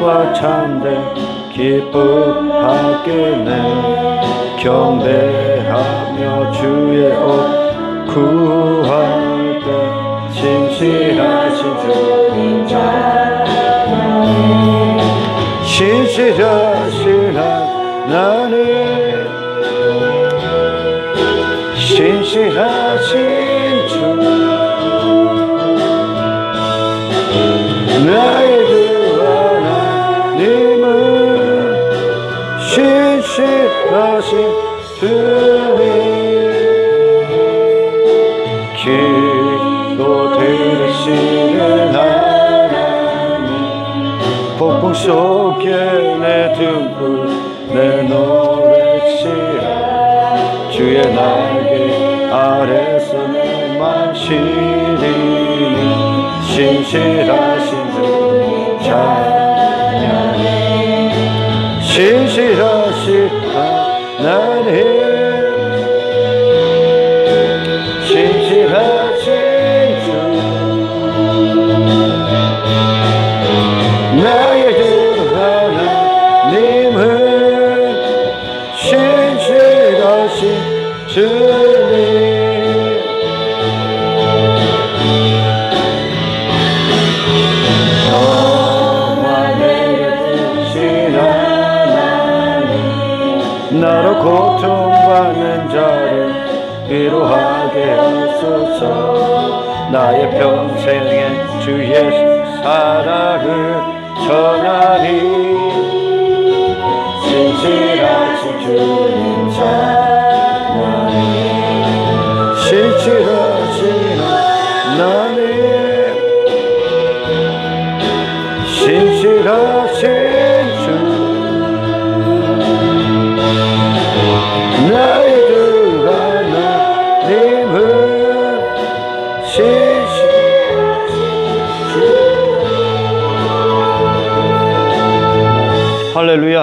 과 참된 기쁨하겠네. 경배하며 주의 옷 구할 때 신실하신 주님 찬양해. 신실하신 하나님, 신실하신 주, 나의 주 하나님은 신실하신 주님. 기도 들으시는 하나님, 폭풍 속에 내 등불 내놓으시라. 주의 날개 아래서 내 맘 시리니 신실하신 주님 찬양해. 신실하신 하나님, 신실하신 주, 나의 주 하나님은 신실하신 주님. 나로 고통받는 자를 위로하게 하소서. 나의 평생에 주의 사랑을 전하리. 신실하신 주님 찬양해. 신실하신 하나님, 신실하신 주, 나의 주 하나님은 신실하신 주. 할렐루야.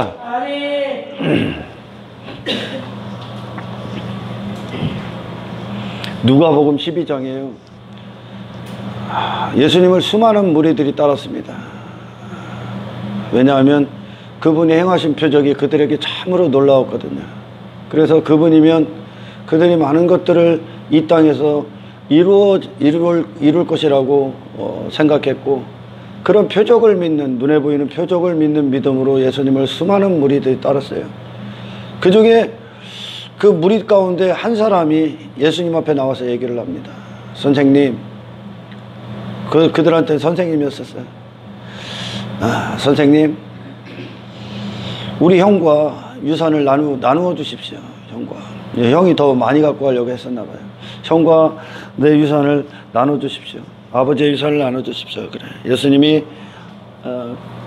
누가복음 12장이에요. 예수님을 수많은 무리들이 따랐습니다. 왜냐하면 그분이 행하신 표적이 그들에게 참으로 놀라웠거든요. 그래서 그분이면 그들이 많은 것들을 이 땅에서 이룰 것이라고 생각했고, 그런 표적을 믿는, 눈에 보이는 표적을 믿는 믿음으로 예수님을 수많은 무리들이 따랐어요. 그 중에 그 무리 가운데 한 사람이 예수님 앞에 나와서 얘기를 합니다. 선생님, 그들한테는 선생님이었었어요. 선생님, 우리 형과 유산을 나누어 주십시오. 형이 더 많이 갖고 가려고 했었나 봐요. 형과 내 유산을 나눠 주십시오. 아버지의 유산을 나눠 주십시오. 그래. 예수님이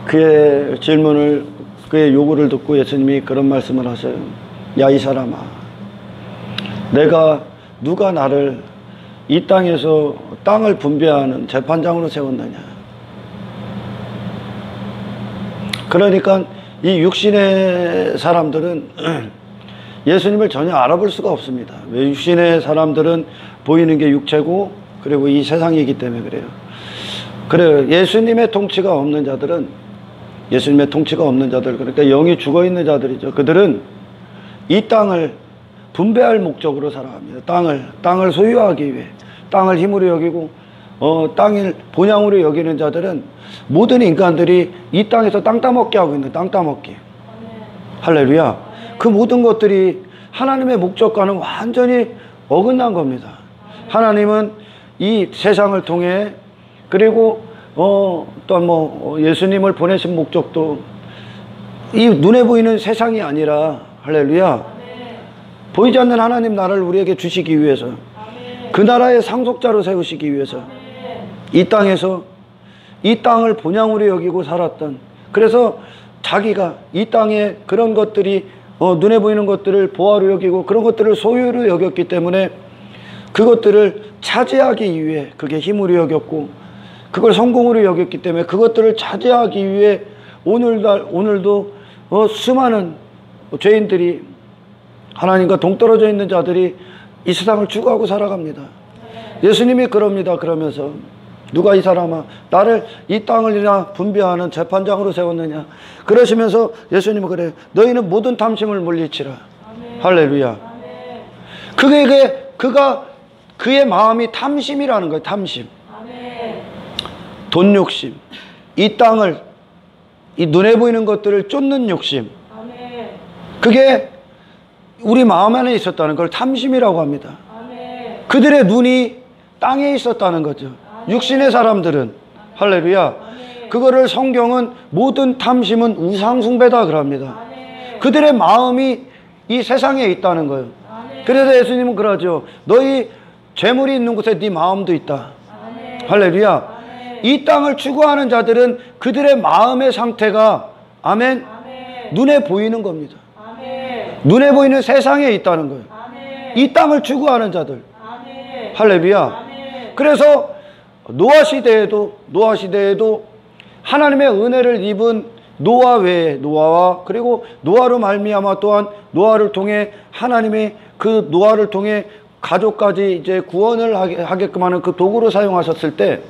그의 질문을, 그의 요구를 듣고 예수님이 그런 말씀을 하셔요. 야, 이 사람아, 누가 나를 이 땅에서 땅을 분배하는 재판장으로 세웠느냐. 그러니까 이 육신의 사람들은 예수님을 전혀 알아볼 수가 없습니다. 왜? 육신의 사람들은 보이는 게 육체고, 그리고 이 세상이기 때문에 그래요. 그래요. 예수님의 통치가 없는 자들, 그러니까 영이 죽어 있는 자들이죠. 그들은 이 땅을 분배할 목적으로 살아갑니다. 땅을 소유하기 위해, 땅을 힘으로 여기고, 땅을 본향으로 여기는 자들은 모든 인간들이 이 땅에서 땅 따먹게 하고 있는, 땅 따먹기. 할렐루야. 그 모든 것들이 하나님의 목적과는 완전히 어긋난 겁니다. 하나님은 이 세상을 통해, 그리고 또 예수님을 보내신 목적도 이 눈에 보이는 세상이 아니라, 할렐루야, 보이지 않는 하나님 나라를 우리에게 주시기 위해서, 그 나라의 상속자로 세우시기 위해서 이 땅에서 이 땅을 본향으로 여기고 살았던, 그래서 자기가 이 땅에 그런 것들이 눈에 보이는 것들을 보화로 여기고 그런 것들을 소유로 여겼기 때문에 그것들을 차지하기 위해 그게 힘으로 여겼고, 그걸 성공으로 여겼기 때문에 그것들을 차지하기 위해 오늘도 수많은 죄인들이, 하나님과 동떨어져 있는 자들이 이 세상을 추구하고 살아갑니다. 예수님이 그럽니다. 그러면서 누가 이 사람아 나를 이 땅을이나 분배하는 재판장으로 세웠느냐. 그러시면서 예수님은 그래요. 너희는 모든 탐심을 물리치라. 아멘. 할렐루야. 아멘. 그의 마음이 탐심이라는 거예요. 탐심. 아멘. 돈 욕심, 이 땅을, 이 눈에 보이는 것들을 쫓는 욕심. 아멘. 그게 우리 마음 안에 있었다는 걸 탐심이라고 합니다. 아멘. 그들의 눈이 땅에 있었다는 거죠. 아멘. 육신의 사람들은. 아멘. 할렐루야. 아멘. 그거를 성경은 모든 탐심은 우상숭배다 그럽니다. 아멘. 그들의 마음이 이 세상에 있다는 거예요. 아멘. 그래서 예수님은 그러죠. 너희 재물이 있는 곳에 네 마음도 있다. 아멘. 할렐루야. 아멘. 이 땅을 추구하는 자들은 그들의 마음의 상태가 아멘, 아멘. 눈에 보이는 겁니다. 아멘. 눈에 보이는 세상에 있다는 거예요. 아멘. 이 땅을 추구하는 자들. 아멘. 할렐루야. 아멘. 그래서 노아 시대에도 하나님의 은혜를 입은 노아 외에 노아와 그리고 노아로 말미암아 또한 노아를 통해 하나님의 그 노아를 통해 가족까지 이제 구원을 하게끔 하는 그 도구로 사용하셨을 때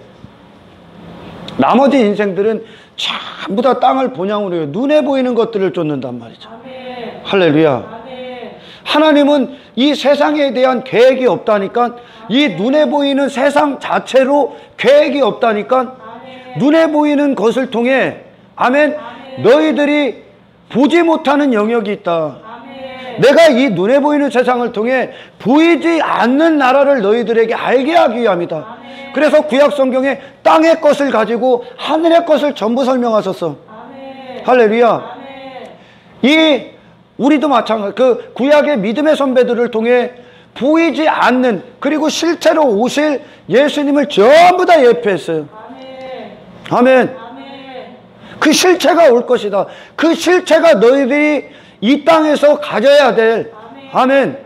나머지 인생들은 전부 다 땅을 본향으로 해요. 눈에 보이는 것들을 쫓는단 말이죠. 아멘. 할렐루야. 아멘. 하나님은 이 세상에 대한 계획이 없다니까. 아멘. 이 눈에 보이는 세상 자체로 계획이 없다니까. 아멘. 눈에 보이는 것을 통해 아멘. 아멘. 너희들이 보지 못하는 영역이 있다. 내가 이 눈에 보이는 세상을 통해 보이지 않는 나라를 너희들에게 알게 하기 위함이다. 아멘. 그래서 구약 성경에 땅의 것을 가지고 하늘의 것을 전부 설명하셨어. 아멘. 할렐루야. 아멘. 우리도 마찬가지. 그 구약의 믿음의 선배들을 통해 보이지 않는 그리고 실제로 오실 예수님을 전부 다 예표했어요. 아멘. 아멘. 아멘. 그 실체가 올 것이다. 그 실체가 너희들이 이 땅에서 가져야 될 아멘. 아멘.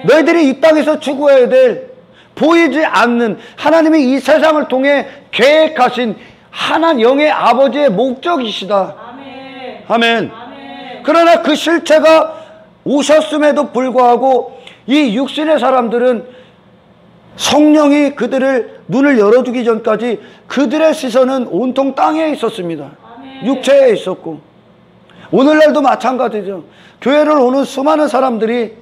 너희들이 이 땅에서 추구해야 될 보이지 않는 하나님이 이 세상을 통해 계획하신 하나님 영의 아버지의 목적이시다. 아멘. 아멘. 아멘. 그러나 그 실체가 오셨음에도 불구하고 이 육신의 사람들은 성령이 그들을 눈을 열어주기 전까지 그들의 시선은 온통 땅에 있었습니다. 아멘. 육체에 있었고 오늘날도 마찬가지죠. 교회를 오는 수많은 사람들이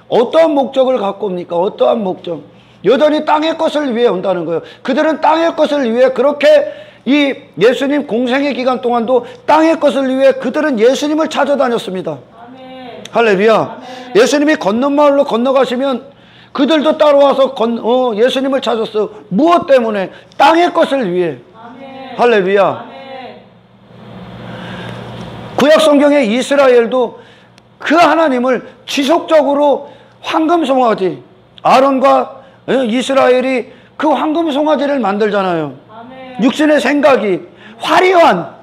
어떠한 목적을 갖고 옵니까? 어떠한 목적? 여전히 땅의 것을 위해 온다는 거예요. 그들은 땅의 것을 위해 그렇게 이 예수님 공생의 기간 동안도 땅의 것을 위해 그들은 예수님을 찾아다녔습니다. 아멘. 할렐루야. 아멘. 예수님이 건넌마을로 건너가시면 그들도 따라와서 예수님을 찾았어요. 무엇 때문에? 땅의 것을 위해. 아멘. 할렐루야. 아멘. 구약 성경의 이스라엘도 그 하나님을 지속적으로 황금 송아지 아론과 이스라엘이 그 황금 송아지를 만들잖아요. 아멘. 육신의 생각이 화려한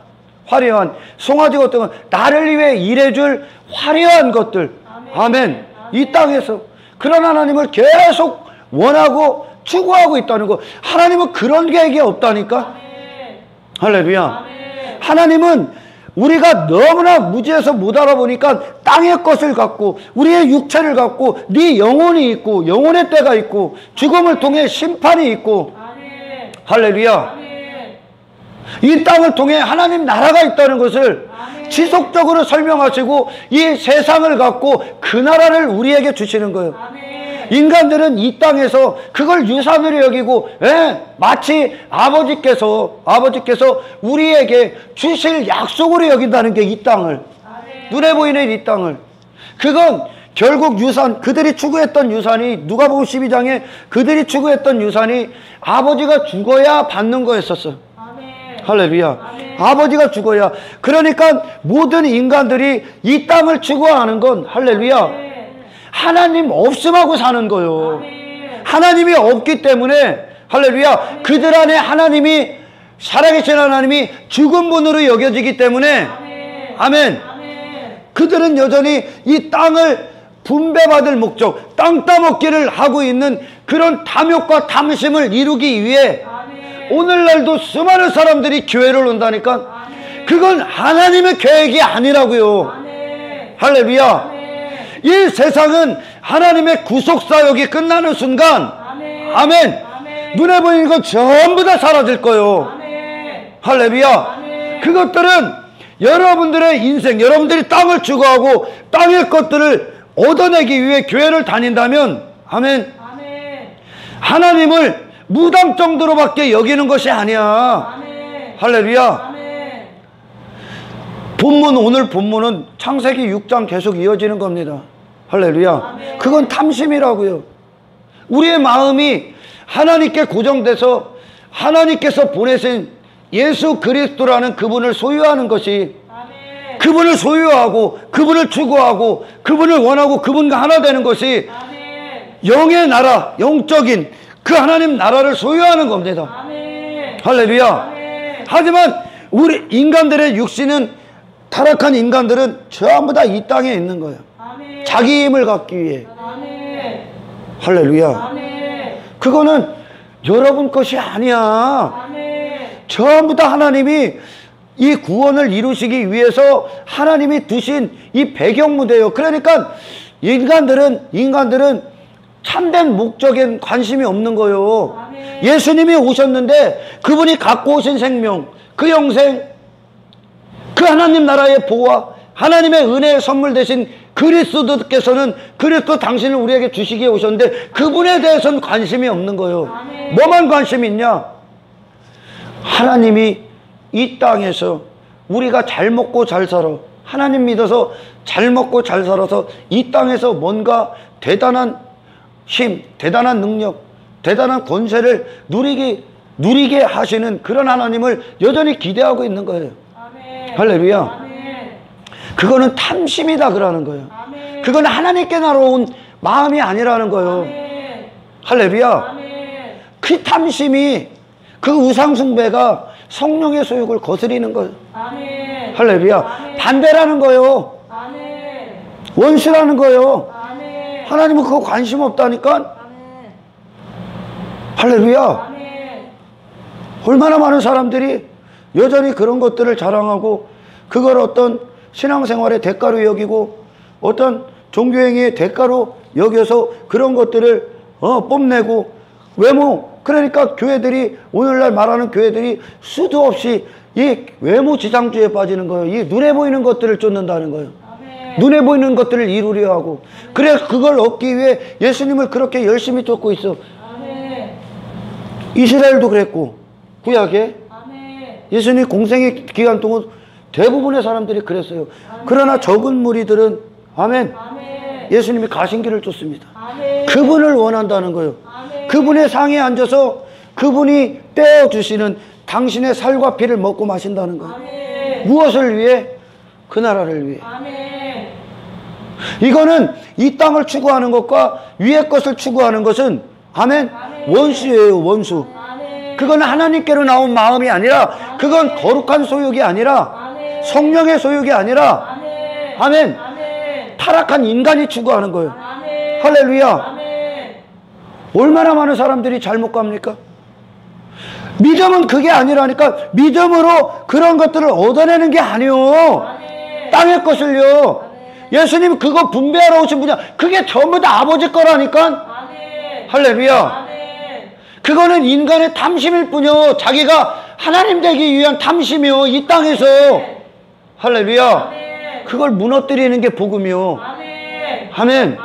송아지 같은 건 나를 위해 일해줄 화려한 것들. 아멘. 아멘. 아멘. 이 땅에서 그런 하나님을 계속 원하고 추구하고 있다는 거. 하나님은 그런 계획이 없다니까. 아멘. 할렐루야. 아멘. 하나님은 우리가 너무나 무지해서 못 알아보니까 땅의 것을 갖고 우리의 육체를 갖고 네 영혼이 있고 영혼의 때가 있고 죽음을 통해 심판이 있고 아멘. 할렐루야. 아멘. 이 땅을 통해 하나님 나라가 있다는 것을 아멘. 지속적으로 설명하시고 이 세상을 갖고 그 나라를 우리에게 주시는 거예요. 아멘. 인간들은 이 땅에서 그걸 유산으로 여기고 마치 아버지께서 우리에게 주실 약속으로 여긴다는 게 이 땅을 아멘. 눈에 보이는 이 땅을 그건 결국 유산 그들이 추구했던 유산이 누가복음 12장에 그들이 추구했던 유산이 아버지가 죽어야 받는 거였었어. 아멘. 할렐루야. 아멘. 아버지가 죽어야 그러니까 모든 인간들이 이 땅을 추구하는 건 할렐루야. 아멘. 하나님 없음하고 사는 거요. 아멘. 하나님이 없기 때문에 할렐루야. 아멘. 그들 안에 하나님이 살아계신 하나님이 죽은 분으로 여겨지기 때문에 아멘. 아멘. 아멘. 그들은 여전히 이 땅을 분배받을 목적 땅 따먹기를 하고 있는 그런 탐욕과 탐심을 이루기 위해 아멘. 오늘날도 수많은 사람들이 교회를 온다니까. 아멘. 그건 하나님의 계획이 아니라고요. 아멘. 할렐루야. 아멘. 이 세상은 하나님의 구속사역이 끝나는 순간 아멘. 아멘. 아멘. 눈에 보이는 건 전부 다 사라질 거예요. 할렐루야. 그것들은 여러분들의 인생, 여러분들이 땅을 추구하고 땅의 것들을 얻어내기 위해 교회를 다닌다면, 아멘, 하나님을 무당 정도로밖에 여기는 것이 아니야. 할렐루야. 본문, 오늘 본문은 창세기 6장 계속 이어지는 겁니다. 할렐루야. 그건 탐심이라고요. 우리의 마음이 하나님께 고정돼서 하나님께서 보내신 예수 그리스도라는 그분을 소유하는 것이, 그분을 소유하고 그분을 추구하고 그분을 원하고 그분과 하나 되는 것이 영의 나라, 영적인 그 하나님 나라를 소유하는 겁니다. 할렐루야. 하지만 우리 인간들의 육신은, 타락한 인간들은 전부 다 이 땅에 있는 거예요. 자기 힘을 갖기 위해. 할렐루야. 그거는 여러분 것이 아니야. 전부 다 하나님이 이 구원을 이루시기 위해서 하나님이 두신 이 배경무대예요. 그러니까 인간들은 참된 목적엔 관심이 없는 거예요. 예수님이 오셨는데 그분이 갖고 오신 생명, 그 영생, 그 하나님 나라의 보화, 하나님의 은혜의 선물 대신 그리스도께서는 그리스도 당신을 우리에게 주시기에 오셨는데 그분에 대해서는 관심이 없는 거예요. 뭐만 관심이 있냐? 하나님이 이 땅에서 우리가 잘 먹고 잘 살아, 하나님 믿어서 잘 먹고 잘 살아서 이 땅에서 뭔가 대단한 힘, 대단한 능력, 대단한 권세를 누리게 하시는 그런 하나님을 여전히 기대하고 있는 거예요. 할렐루야. 그거는 탐심이다 그러는 거예요. 그건 하나님께 나라온 마음이 아니라는 거예요. 할렐루야. 그 탐심이, 그 우상숭배가 성령의 소욕을 거스리는 거예요. 할렐루야. 반대라는 거예요. 원수라는 거예요. 하나님은 그거 관심 없다니까. 할렐루야. 얼마나 많은 사람들이 여전히 그런 것들을 자랑하고 그걸 어떤 신앙생활의 대가로 여기고 어떤 종교행위의 대가로 여겨서 그런 것들을 뽐내고 외모, 그러니까 교회들이, 오늘날 말하는 교회들이 수도 없이 이 외모 지상주의에 빠지는 거예요. 이 눈에 보이는 것들을 쫓는다는 거예요. 눈에 보이는 것들을 이루려 하고, 그래 그걸 얻기 위해 예수님을 그렇게 열심히 쫓고 있어. 이스라엘도 그랬고, 구약에 예수님 공생의 기간 동안 대부분의 사람들이 그랬어요. 그러나 적은 무리들은, 아멘, 예수님이 가신 길을 쫓습니다. 그분을 원한다는 거예요. 그분의 상에 앉아서 그분이 떼어주시는 당신의 살과 피를 먹고 마신다는 거예요. 무엇을 위해? 그 나라를 위해. 이거는 이 땅을 추구하는 것과 위의 것을 추구하는 것은, 아멘, 원수예요. 원수. 그건 하나님께로 나온 마음이 아니라, 그건 거룩한 소욕이 아니라, 성령의 소욕이 아니라, 아멘, 타락한 인간이 추구하는 거예요. 할렐루야. 얼마나 많은 사람들이 잘못 갑니까? 믿음은 그게 아니라니까. 믿음으로 그런 것들을 얻어내는 게 아니요, 땅의 것을요. 예수님 그거 분배하러 오신 분이야. 그게 전부 다 아버지 거라니까. 할렐루야. 그거는 인간의 탐심일 뿐이요, 자기가 하나님 되기 위한 탐심이요, 이 땅에서. 할렐루야. 그걸 무너뜨리는 게 복음이요. 아멘.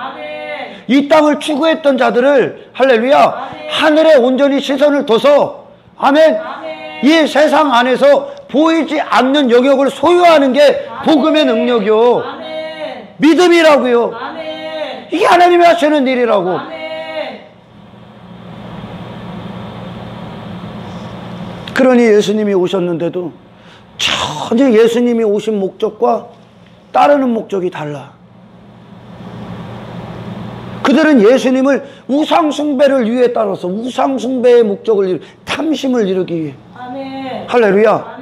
이 땅을 추구했던 자들을, 할렐루야, 하늘에 온전히 시선을 둬서, 아멘, 이 세상 안에서 보이지 않는 영역을 소유하는 게 복음의 능력이요, 믿음이라고요. 이게 하나님이 하시는 일이라고. 그러니 예수님이 오셨는데도 전혀 예수님이 오신 목적과 따르는 목적이 달라. 그들은 예수님을 우상숭배를 위해 따라서 우상숭배의 목적을, 탐심을 이루기 위해. 할렐루야.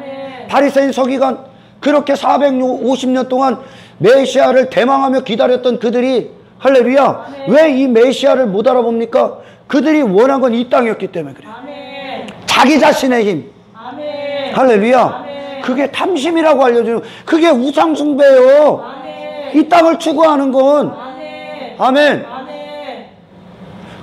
바리새인 서기관, 그렇게 450년 동안 메시아를 대망하며 기다렸던 그들이, 할렐루야, 왜 이 메시아를 못 알아봅니까? 그들이 원한 건 이 땅이었기 때문에 그래요. 자기 자신의 힘. 할렐루야. 그게 탐심이라고 알려주는, 그게 우상숭배예요. 이 땅을 추구하는 건. 아멘.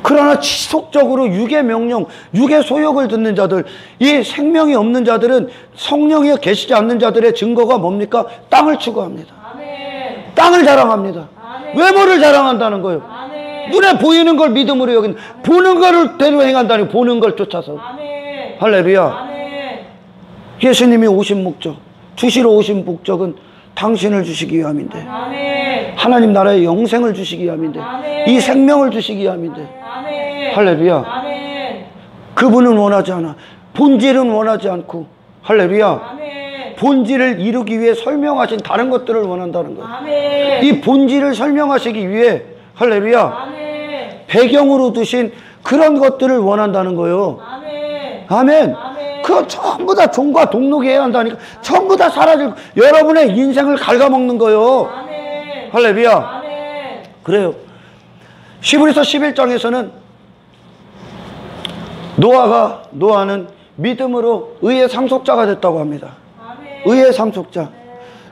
그러나 지속적으로 육의 명령, 육의 소욕을 듣는 자들, 이 생명이 없는 자들은, 성령이 계시지 않는 자들의 증거가 뭡니까? 땅을 추구합니다. 아멘. 땅을 자랑합니다. 아멘. 외모를 자랑한다는 거예요. 아멘. 눈에 보이는 걸 믿음으로 여기는, 보는 거를 대로 행한다니, 보는 걸 쫓아서. 아멘. 할렐루야. 아멘. 예수님이 오신 목적, 주시러 오신 목적은 당신을 주시기 위함인데, 아멘. 하나님 나라의 영생을 주시기 위함인데, 아멘. 이 생명을 주시기 위함인데, 아멘. 할렐루야. 아멘. 그분은 원하지 않아. 본질은 원하지 않고, 할렐루야. 아멘. 본질을 이루기 위해 설명하신 다른 것들을 원한다는 거예요. 아멘. 이 본질을 설명하시기 위해, 할렐루야, 아멘. 배경으로 두신 그런 것들을 원한다는 거예요. 아멘. 아멘. 아멘. 그거 전부 다 종과 동록이 해야 한다니까. 전부 다 사라질, 여러분의 인생을 갉아먹는 거예요. 아멘. 할렐루야. 아멘. 그래요. 히브리서 11장에서는 노아는 믿음으로 의의 상속자가 됐다고 합니다. 아멘. 의의 상속자.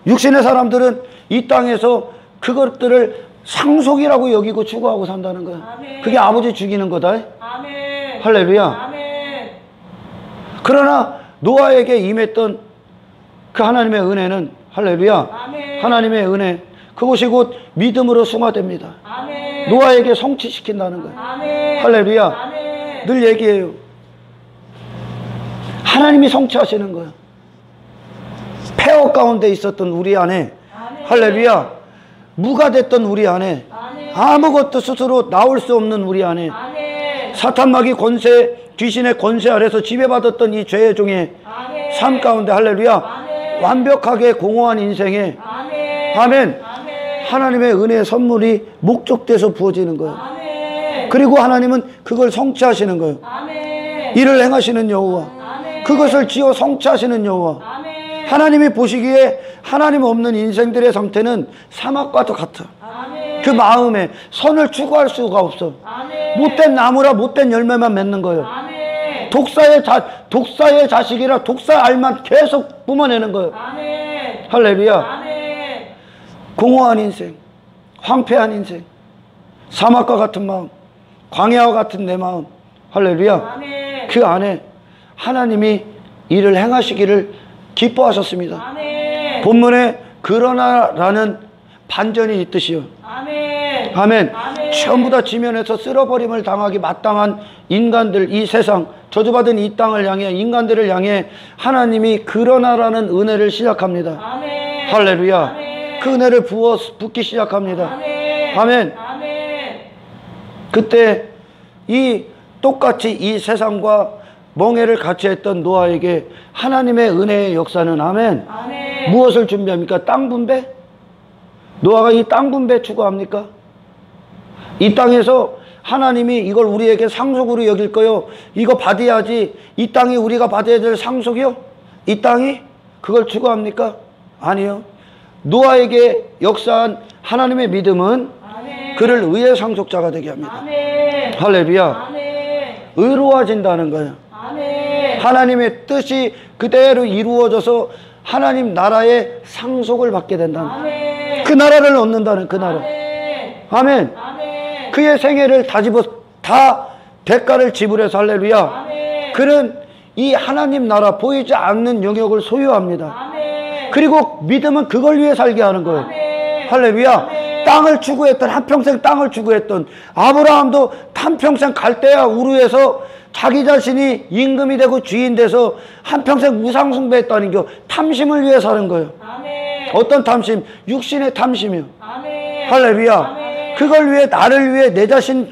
육신의 사람들은 이 땅에서 그것들을 상속이라고 여기고 추구하고 산다는 거예요. 아멘. 그게 아버지 죽이는 거다. 아멘. 할렐루야. 아멘. 그러나 노아에게 임했던 그 하나님의 은혜는, 할렐루야, 아멘. 하나님의 은혜, 그것이 곧 믿음으로 승화됩니다. 아멘. 노아에게 성취시킨다는 거예요. 아멘. 할렐루야. 아멘. 늘 얘기해요. 하나님이 성취하시는 거예요. 폐허 가운데 있었던 우리 안에, 아멘. 할렐루야, 무가 됐던 우리 안에, 아멘. 아무것도 스스로 나올 수 없는 우리 안에, 아멘. 사탄마귀 권세, 귀신의 권세 아래서 지배받았던 이 죄의 종의 아멘. 삶 가운데, 할렐루야, 아멘. 완벽하게 공허한 인생에, 아멘. 아멘, 아멘. 하나님의 은혜의 선물이 목적돼서 부어지는 거예요. 아멘. 그리고 하나님은 그걸 성취하시는 거예요. 아멘. 일을 행하시는 여호와, 아멘. 그것을 지어 성취하시는 여호와. 아멘. 하나님이 보시기에 하나님 없는 인생들의 상태는 사막과도 같아. 아멘. 그 마음에 선을 추구할 수가 없어. 아멘. 못된 나무라 못된 열매만 맺는 거예요. 아멘. 독사의 자식이라 독사 알만 계속 뿜어내는 거예요. 아멘. 할렐루야. 아멘. 공허한 인생, 황폐한 인생, 사막과 같은 마음, 광야와 같은 내 마음, 할렐루야. 아멘. 그 안에 하나님이 일을 행하시기를 기뻐하셨습니다. 아멘. 본문에 그러나라는 반전이 있듯이요. 아멘. 아멘. 아멘. 전부 다 지면에서 쓸어버림을 당하기 마땅한 인간들, 이 세상, 저주받은 이 땅을 향해, 인간들을 향해 하나님이 그러나라는 은혜를 시작합니다. 아멘. 할렐루야. 아멘. 그 은혜를 붓기 시작합니다. 아멘. 아멘. 아멘. 그때 이 똑같이 이 세상과 멍해를 같이 했던 노아에게 하나님의 은혜의 역사는, 아멘, 아멘. 무엇을 준비합니까? 땅 분배? 노아가 이 땅 분배 추구합니까? 이 땅에서 하나님이 이걸 우리에게 상속으로 여길 거요, 이거 받아야지, 이 땅이 우리가 받아야 될 상속이요? 이 땅이? 그걸 추구합니까? 아니요. 노아에게 역사한 하나님의 믿음은 아멘. 그를 의의 상속자가 되게 합니다. 아멘. 할렐루야. 아멘. 의로워진다는 거예요. 아멘. 하나님의 뜻이 그대로 이루어져서 하나님 나라의 상속을 받게 된다는 거예요. 아멘. 그 나라를 얻는다는, 그 나라. 아멘. 아멘. 아멘. 그의 생애를 다 대가를 지불해서, 할렐루야, 아멘. 그는 이 하나님 나라, 보이지 않는 영역을 소유합니다. 아멘. 그리고 믿음은 그걸 위해 살게 하는 거예요. 아멘. 할렐루야. 아멘. 땅을 추구했던, 한평생 땅을 추구했던 아브라함도 한평생 갈대아 우르에서 자기 자신이 임금이 되고 주인 돼서 한평생 우상 숭배했다는 게 탐심을 위해 사는 거예요. 아멘. 어떤 탐심? 육신의 탐심이요. 아멘. 할렐루야. 아멘. 그걸 위해, 나를 위해, 내 자신,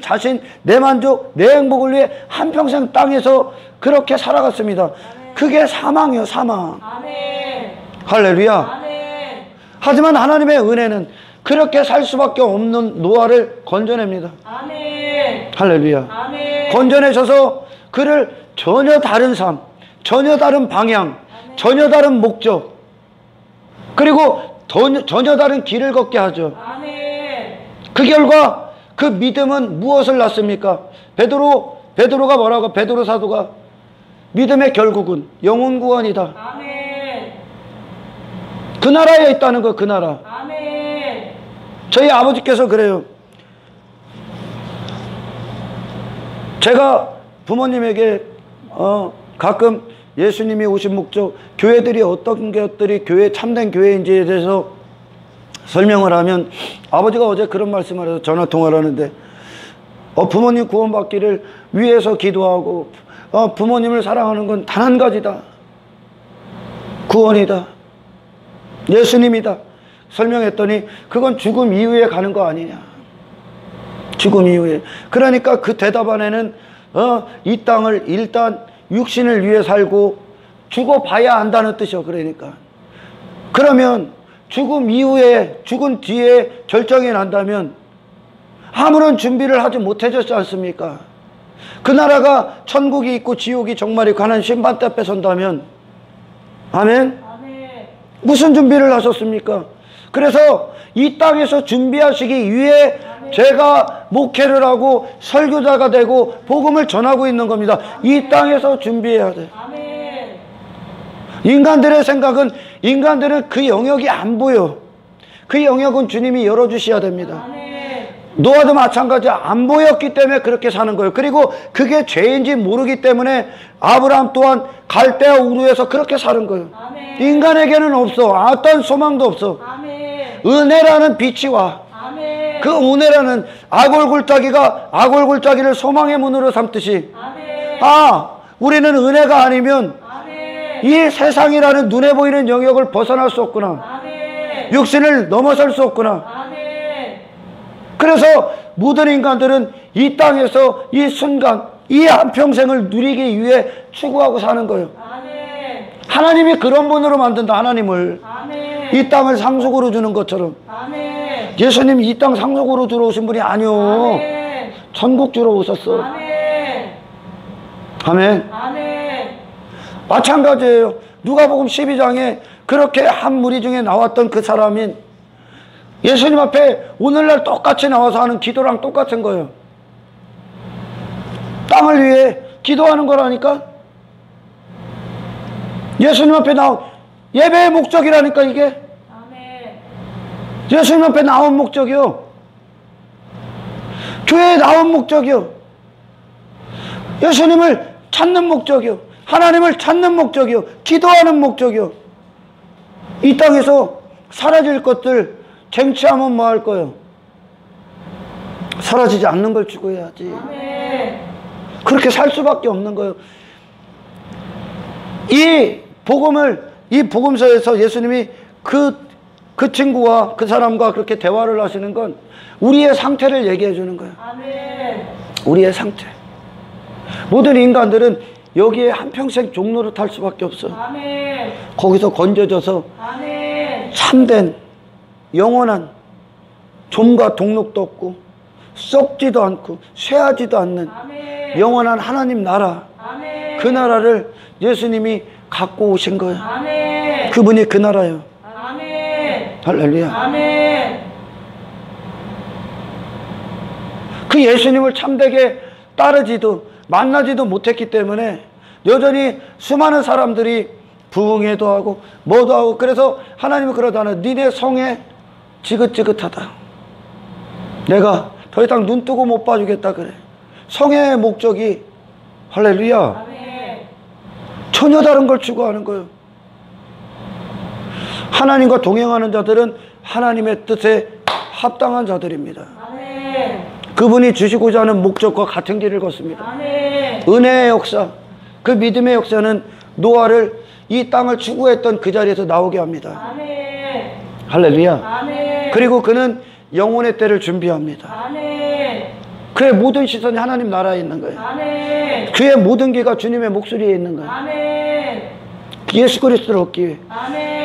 내 만족, 내 행복을 위해 한평생 땅에서 그렇게 살아갔습니다. 그게 사망이요, 사망. 아멘. 할렐루야. 아멘. 하지만 하나님의 은혜는 그렇게 살 수밖에 없는 노아를 건져냅니다. 아멘. 할렐루야. 아멘. 건져내셔서 그를 전혀 다른 삶, 전혀 다른 방향, 전혀 다른 목적, 그리고 전혀 다른 길을 걷게 하죠. 아멘. 그 결과 그 믿음은 무엇을 낳습니까? 베드로가 뭐라고? 베드로 사도가 믿음의 결국은 영혼 구원이다. 아멘. 그 나라에 있다는 거, 그 나라. 아멘. 저희 아버지께서 그래요. 제가 부모님에게 가끔 예수님이 오신 목적, 교회들이 어떤 것들이 참된 교회인지에 대해서 설명을 하면, 아버지가 어제 그런 말씀을 해서 전화통화를 하는데, 부모님 구원받기를 위해서 기도하고 부모님을 사랑하는 건 단 한 가지다. 구원이다. 예수님이다. 설명했더니 그건 죽음 이후에 가는 거 아니냐. 죽음 이후에. 그러니까 그 대답 안에는 이 땅을 일단 육신을 위해 살고 죽어봐야 안다는 뜻이요. 그러니까 그러면 죽음 이후에, 죽은 뒤에 결정이 난다면 아무런 준비를 하지 못해졌지 않습니까? 그 나라가 천국이 있고 지옥이 정말이 가난 심판 때 앞에 선다면, 아멘? 무슨 준비를 하셨습니까? 그래서 이 땅에서 준비하시기 위해 제가 목회를 하고 설교자가 되고 복음을 전하고 있는 겁니다. 이 땅에서 준비해야 돼. 인간들의 생각은, 인간들은 그 영역이 안 보여. 그 영역은 주님이 열어주셔야 됩니다. 노아도 마찬가지야. 안 보였기 때문에 그렇게 사는 거예요. 그리고 그게 죄인지 모르기 때문에 아브라함 또한 갈대아 우르에서 그렇게 사는 거예요. 인간에게는 없어. 어떤 소망도 없어. 은혜라는 빛이 와. 그 은혜라는 악골골짜기를 소망의 문으로 삼듯이, 우리는 은혜가 아니면 이 세상이라는 눈에 보이는 영역을 벗어날 수 없구나. 육신을 넘어설 수 없구나. 그래서 모든 인간들은 이 땅에서 이 순간, 이 한평생을 누리기 위해 추구하고 사는 거예요. 하나님이 그런 분으로 만든다. 하나님을 이 땅을 상속으로 주는 것처럼. 예수님 이 땅 상속으로 들어오신 분이 아니요, 천국 주러 오셨어. 아멘. 마찬가지예요. 누가복음 12장에 그렇게 한 무리 중에 나왔던 그 사람인 예수님 앞에 오늘날 똑같이 나와서 하는 기도랑 똑같은 거예요. 땅을 위해 기도하는 거라니까. 예수님 앞에 나온 예배의 목적이라니까. 이게 예수님 앞에 나온 목적이요, 교회에 나온 목적이요, 예수님을 찾는 목적이요, 하나님을 찾는 목적이요, 기도하는 목적이요. 이 땅에서 사라질 것들 쟁취하면 뭐 할 거예요? 사라지지 않는 걸 추구해야지. 그렇게 살 수밖에 없는 거예요. 이 복음서에서 예수님이 그 친구와 그 사람과 그렇게 대화를 하시는 건 우리의 상태를 얘기해 주는 거예요. 우리의 상태. 모든 인간들은 여기에 한평생 종로를 탈 수밖에 없어. 거기서 건져져서 참된 영원한 좀과 동록도 없고 썩지도 않고 쇠하지도 않는 영원한 하나님 나라, 그 나라를 예수님이 갖고 오신 거예요. 그분이 그 나라예요. 할렐루야. 그 예수님을 참되게 따르지도 만나지도 못했기 때문에 여전히 수많은 사람들이 부흥회도 하고 뭐도 하고, 그래서 하나님은 그러잖아요. 니네 성에 지긋지긋하다. 내가 더 이상 눈 뜨고 못 봐주겠다 그래. 성의 목적이, 할렐루야, 전혀 다른 걸 추구하는 거예요. 하나님과 동행하는 자들은 하나님의 뜻에 합당한 자들입니다. 그분이 주시고자 하는 목적과 같은 길을 걷습니다. 은혜의 역사, 그 믿음의 역사는 노아를 이 땅을 추구했던 그 자리에서 나오게 합니다. 할렐루야. 그리고 그는 영혼의 때를 준비합니다. 그의 모든 시선이 하나님 나라에 있는 거예요. 그의 모든 귀가 주님의 목소리에 있는 거예요. 예수 그리스도를 얻기 위해.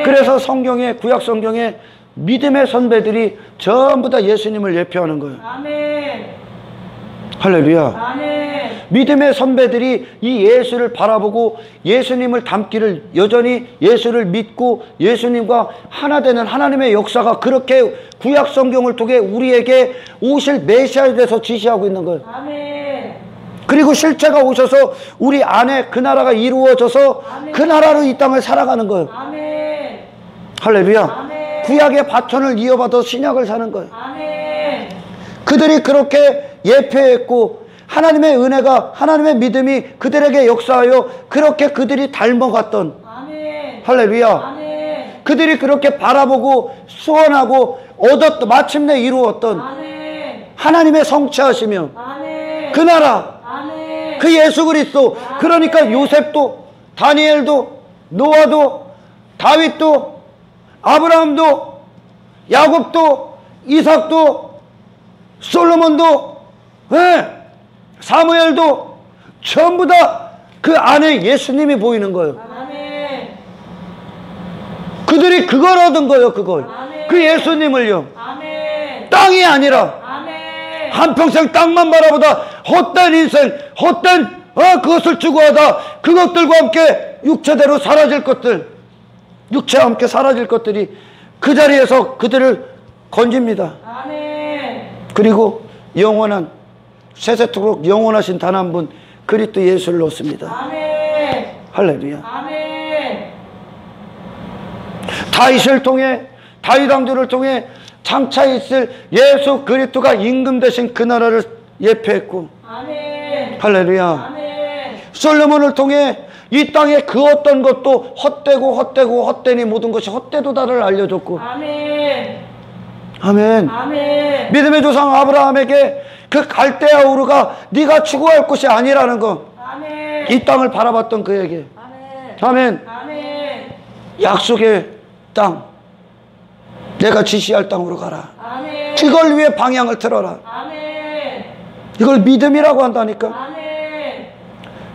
그래서 성경에, 구약 성경에 믿음의 선배들이 전부 다 예수님을 예표하는 거예요. 할렐루야. 믿음의 선배들이 이 예수를 바라보고 예수님을 닮기를, 여전히 예수를 믿고 예수님과 하나 되는 하나님의 역사가 그렇게 구약 성경을 통해 우리에게 오실 메시아에 대해서 지시하고 있는 거예요. 그리고 실체가 오셔서 우리 안에 그 나라가 이루어져서 그 나라로 이 땅을 살아가는 거예요. 할렐루야. 구약의 바톤을 이어받아 신약을 사는 거예요. 그들이 그렇게 예표했고 하나님의 은혜가, 하나님의 믿음이 그들에게 역사하여 그렇게 그들이 닮아갔던, 아멘. 할렐루야, 아멘. 그들이 그렇게 바라보고 소원하고 얻었던, 마침내 이루었던 아멘. 하나님의 성취하시며 아멘. 그 나라, 아멘. 그 예수 그리스도, 그러니까 요셉도, 다니엘도, 노아도, 다윗도, 아브라함도, 야곱도, 이삭도, 솔로몬도, 사무엘도 전부 다 그 안에 예수님이 보이는 거예요. 아멘. 그들이 그걸 얻은 거예요. 그걸, 아멘. 그 예수님을요. 아멘. 땅이 아니라 아멘. 한평생 땅만 바라보다 헛된 인생, 헛된 그것을 추구하다 그것들과 함께 육체대로 사라질 것들, 육체와 함께 사라질 것들이 그 자리에서 그들을 건집니다. 아멘. 그리고 영원한, 세세토록 영원하신 단 한 분 그리스도 예수를 놓습니다. 아멘. 할렐루야. 아멘. 다윗을 통해, 다윗 왕조를 통해 장차 있을 예수 그리스도가 임금 되신 그 나라를 예표했고, 아멘. 할렐루야. 아멘. 솔로몬을 통해 이 땅에 그 어떤 것도 헛되고 헛되고 헛되니 모든 것이 헛되도다를 알려줬고, 아멘. 아멘. 아멘. 믿음의 조상 아브라함에게 그 갈대아 우르가 네가 추구할 곳이 아니라는 거, 아멘. 이 땅을 바라봤던 그에게, 아멘. 아멘, 아멘. 약속의 땅, 내가 지시할 땅으로 가라. 아멘. 그걸 위해 방향을 틀어라. 아멘. 이걸 믿음이라고 한다니까. 아멘.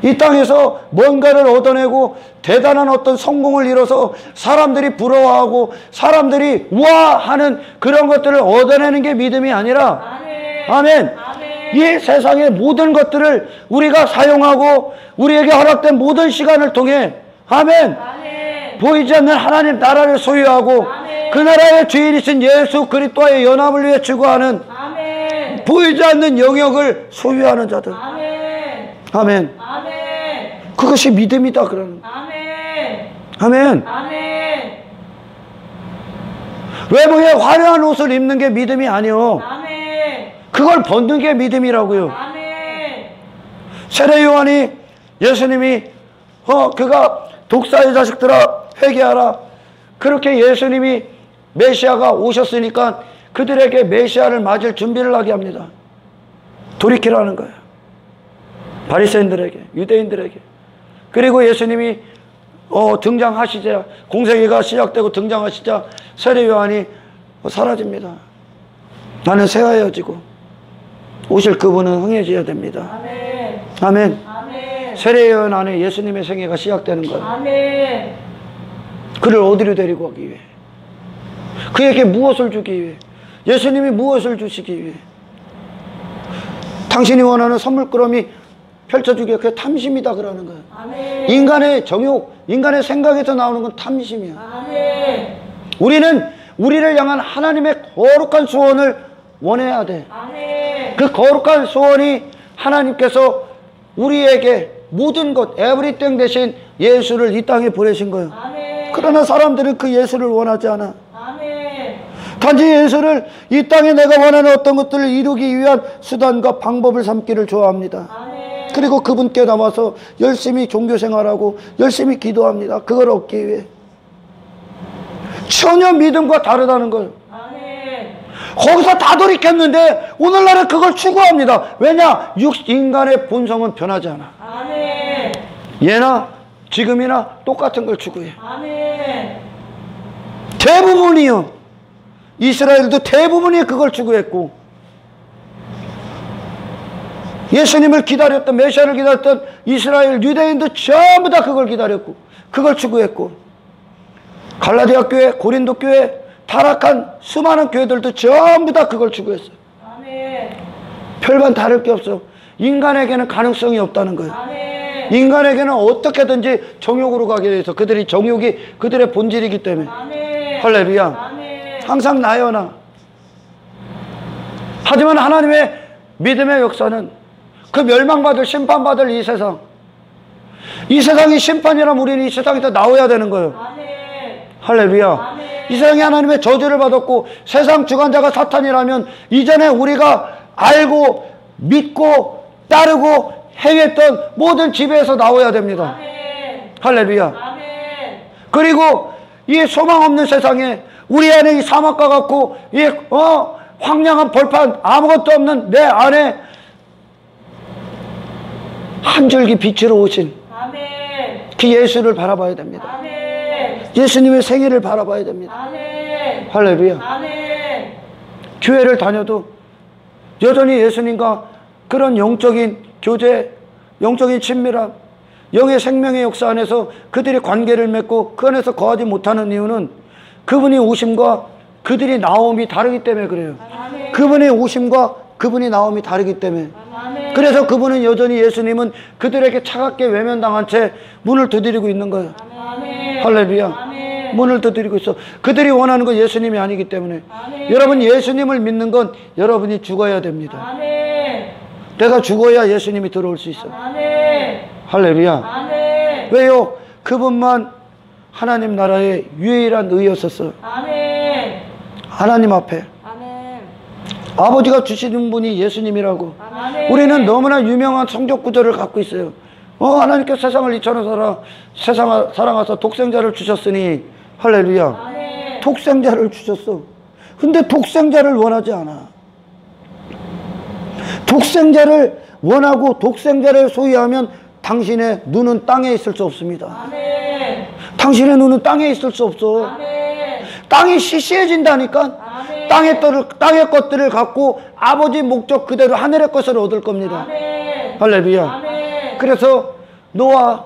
이 땅에서 뭔가를 얻어내고 대단한 어떤 성공을 이뤄서 사람들이 부러워하고 사람들이 우아하는 그런 것들을 얻어내는 게 믿음이 아니라, 아멘. 아멘, 아멘. 이 세상의 모든 것들을 우리가 사용하고 우리에게 허락된 모든 시간을 통해, 아멘, 아멘. 보이지 않는 하나님 나라를 소유하고 아멘. 그 나라의 주인이신 예수 그리스도와의 연합을 위해 추구하는 아멘. 보이지 않는 영역을 소유하는 자들, 아멘. 아멘, 아멘. 그것이 믿음이다 그러는, 아멘. 아멘. 아멘. 외모에 화려한 옷을 입는 게 믿음이 아니요, 아멘. 그걸 벗는 게 믿음이라고요. 아멘. 세례 요한이, 예수님이 그가 독사의 자식들아 회개하라, 그렇게 예수님이 메시아가 오셨으니까 그들에게 메시아를 맞을 준비를 하게 합니다. 돌이키라는 거예요. 바리새인들에게, 유대인들에게. 그리고 예수님이 등장하시자, 공생애가 시작되고 등장하시자 세례 요한이 사라집니다. 나는 새하여지고 오실 그분은 흥해져야 됩니다. 아멘. 아멘. 아멘. 세례 요한 안에 예수님의 생애가 시작되는 거예요. 아멘. 그를 어디로 데리고 가기 위해, 그에게 무엇을 주기 위해, 예수님이 무엇을 주시기 위해, 당신이 원하는 선물꾸러미 펼쳐주기에 그게 탐심이다 그러는 거예요. 아멘. 인간의 정욕, 인간의 생각에서 나오는 건 탐심이야. 아멘. 우리는 우리를 향한 하나님의 거룩한 소원을 원해야 돼. 아멘. 그 거룩한 소원이 하나님께서 우리에게 모든 것, 에브리띵 대신 예수를 이 땅에 보내신 거예요. 아멘. 그러나 사람들은 그 예수를 원하지 않아. 아멘. 단지 예수를 이 땅에 내가 원하는 어떤 것들을 이루기 위한 수단과 방법을 삼기를 좋아합니다. 아멘. 그리고 그분께 남아서 열심히 종교생활하고 열심히 기도합니다. 그걸 얻기 위해. 전혀 믿음과 다르다는 걸. 아멘. 거기서 다 돌이켰는데 오늘날은 그걸 추구합니다. 왜냐? 인간의 본성은 변하지 않아. 아멘. 예나 지금이나 똑같은 걸 추구해. 아멘. 대부분이요. 이스라엘도 대부분이 그걸 추구했고, 예수님을 기다렸던, 메시아를 기다렸던 이스라엘 유대인도 전부 다 그걸 기다렸고 그걸 추구했고, 갈라디아 교회, 고린도 교회, 타락한 수많은 교회들도 전부 다 그걸 추구했어요. 아멘. 별반 다를 게 없어. 인간에게는 가능성이 없다는 거예요. 아멘. 인간에게는 어떻게든지 정욕으로 가게 돼 있어. 그들이 정욕이 그들의 본질이기 때문에. 아멘. 할렐루야. 아멘. 항상 나요 나. 하지만 하나님의 믿음의 역사는 그 멸망받을, 심판받을 이 세상, 이 세상이 심판이라면 우리는 이 세상에서 나와야 되는 거예요. 아멘. 할렐루야. 아멘. 이 세상이 하나님의 저주를 받았고 세상 주관자가 사탄이라면 이전에 우리가 알고 믿고 따르고 행했던 모든 지배에서 나와야 됩니다. 아멘. 할렐루야. 아멘. 그리고 이 소망 없는 세상에 우리 안에 이 사막과 같고 이 황량한 벌판 아무것도 없는 내 안에 한 줄기 빛으로 오신 아멘. 그 예수를 바라봐야 됩니다. 아멘. 예수님의 생애를 바라봐야 됩니다. 아멘. 할렐루야. 아멘. 교회를 다녀도 여전히 예수님과 그런 영적인 교제, 영적인 친밀함, 영의 생명의 역사 안에서 그들이 관계를 맺고 그 안에서 거하지 못하는 이유는 그분이 오심과 그들이 나옴이 다르기 때문에 그래요. 아멘. 그분의 오심과 그분이 나옴이 다르기 때문에. 아멘. 그래서 그분은 여전히 예수님은 그들에게 차갑게 외면당한 채 문을 두드리고 있는 거예요. 아멘. 할렐루야. 아멘. 문을 두드리고 있어. 그들이 원하는 건 예수님이 아니기 때문에. 아멘. 여러분, 예수님을 믿는 건 여러분이 죽어야 됩니다. 아멘. 내가 죽어야 예수님이 들어올 수 있어. 아멘. 할렐루야. 아멘. 왜요? 그분만 하나님 나라의 유일한 의였었어. 아멘. 하나님 앞에 아멘. 아버지가 주시는 분이 예수님이라고. 아멘. 우리는 너무나 유명한 성경 구절을 갖고 있어요. 하나님께서 세상을 이처럼 세상을 사랑하사 독생자를 주셨으니. 할렐루야. 아멘. 독생자를 주셨어. 근데 독생자를 원하지 않아. 독생자를 원하고 독생자를 소유하면 당신의 눈은 땅에 있을 수 없습니다. 아멘. 당신의 눈은 땅에 있을 수 없어. 아멘. 땅이 시시해진다니까. 아멘. 땅의 것들을 갖고 아버지 목적 그대로 하늘의 것을 얻을 겁니다. 아멘. 할렐루야. 아멘. 그래서 노아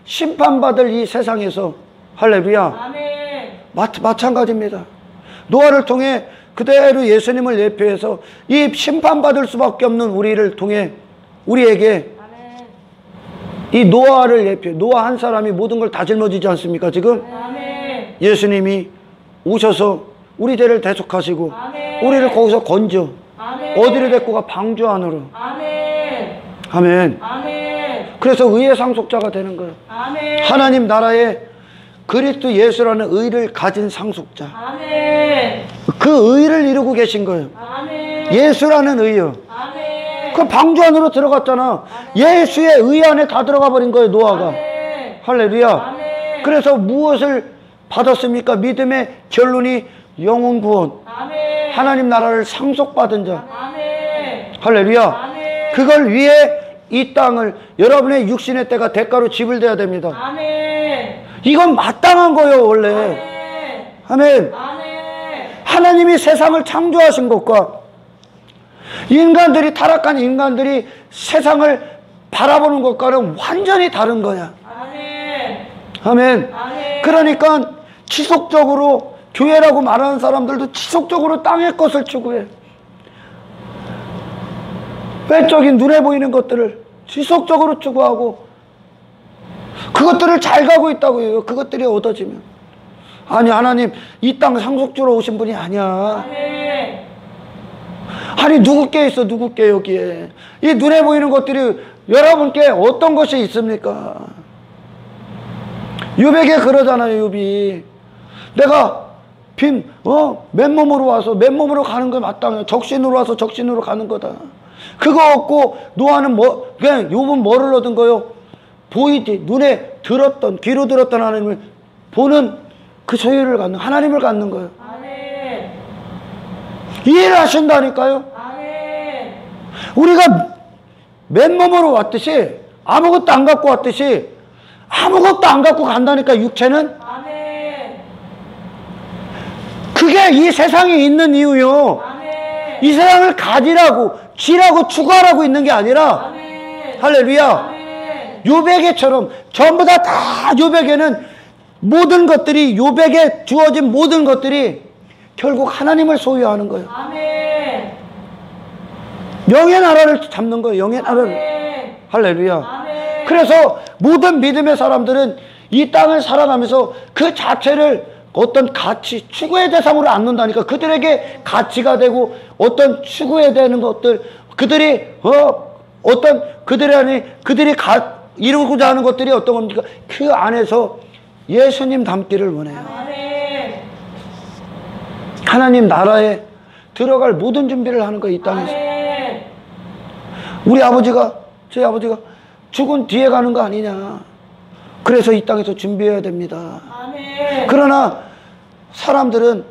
심판받을 이 세상에서 할렐루야. 아멘. 마찬가지입니다. 노아를 통해 그대로 예수님을 예표해서 이 심판받을 수밖에 없는 우리를 통해 우리에게 아멘. 이 노아를 예표해. 노아 한 사람이 모든 걸 다 짊어지지 않습니까 지금? 아멘. 예수님이 오셔서 우리 죄를 대속하시고 아멘. 우리를 거기서 건져 아멘. 어디로 데리고 가? 방주 안으로. 아멘. 아멘. 아멘. 그래서 의의 상속자가 되는 거예요. 아멘. 하나님 나라에 그리스도 예수라는 의를 가진 상속자. 아멘. 그 의를 이루고 계신 거예요. 아멘. 예수라는 의요. 아멘. 그 방주 안으로 들어갔잖아. 예수의 의 안에 다 들어가 버린 거예요, 노아가. 아멘. 할렐루야. 아멘. 그래서 무엇을 받았습니까? 믿음의 결론이 영혼 구원. 아멘. 하나님 나라를 상속받은 자. 아멘. 할렐루야. 아멘. 그걸 위해 이 땅을 여러분의 육신의 때가 대가로 지불돼야 됩니다. 아멘. 이건 마땅한 거예요, 원래. 아멘. 아멘. 아멘. 하나님이 세상을 창조하신 것과 인간들이 타락한 인간들이 세상을 바라보는 것과는 완전히 다른 거야. 아멘. 아멘. 아멘. 그러니까 지속적으로 교회라고 말하는 사람들도 지속적으로 땅의 것을 추구해. 외적인 눈에 보이는 것들을 지속적으로 추구하고 그것들을 잘 가고 있다고 해요. 그것들이 얻어지면. 아니, 하나님 이 땅 상속주로 오신 분이 아니야. 아멘. 아니, 누구께 있어, 누구께 여기에. 이 눈에 보이는 것들이 여러분께 어떤 것이 있습니까? 욥에게 그러잖아요, 욥이. 내가 맨몸으로 와서 맨몸으로 가는 거 마땅해. 적신으로 와서 적신으로 가는 거다. 그거 얻고 노아는 그냥 욥은 뭐를 얻은 거요? 보이지, 눈에 들었던, 귀로 들었던 하나님을 보는 그 소유를 갖는, 하나님을 갖는 거예요. 아멘. 이해를 하신다니까요. 아멘. 우리가 맨몸으로 왔듯이 아무것도 안 갖고 왔듯이 아무것도 안 갖고 간다니까. 육체는 아멘. 그게 이 세상에 있는 이유요. 아멘. 이 세상을 가지라고 쥐라고 추구하라고 있는 게 아니라. 아멘. 할렐루야. 아멘. 욥에게처럼 전부 다 욥에게는 모든 것들이, 욥에게 주어진 모든 것들이 결국 하나님을 소유하는 거예요. 아멘. 영의 나라를 잡는 거예요. 영의 나라를. 아멘. 할렐루야. 아멘. 그래서 모든 믿음의 사람들은 이 땅을 살아가면서 그 자체를 어떤 가치, 추구의 대상으로 안 놓는다니까. 그들에게 가치가 되고 어떤 추구해야 되는 것들, 그들이 어떤 그들이 이루고자 하는 것들이 어떤 겁니까? 그 안에서 예수님 닮기를 원해요. 아멘. 하나님 나라에 들어갈 모든 준비를 하는 거예요, 이 땅에서. 아멘. 우리 아버지가, 저희 아버지가 죽은 뒤에 가는 거 아니냐. 그래서 이 땅에서 준비해야 됩니다. 아멘. 그러나 사람들은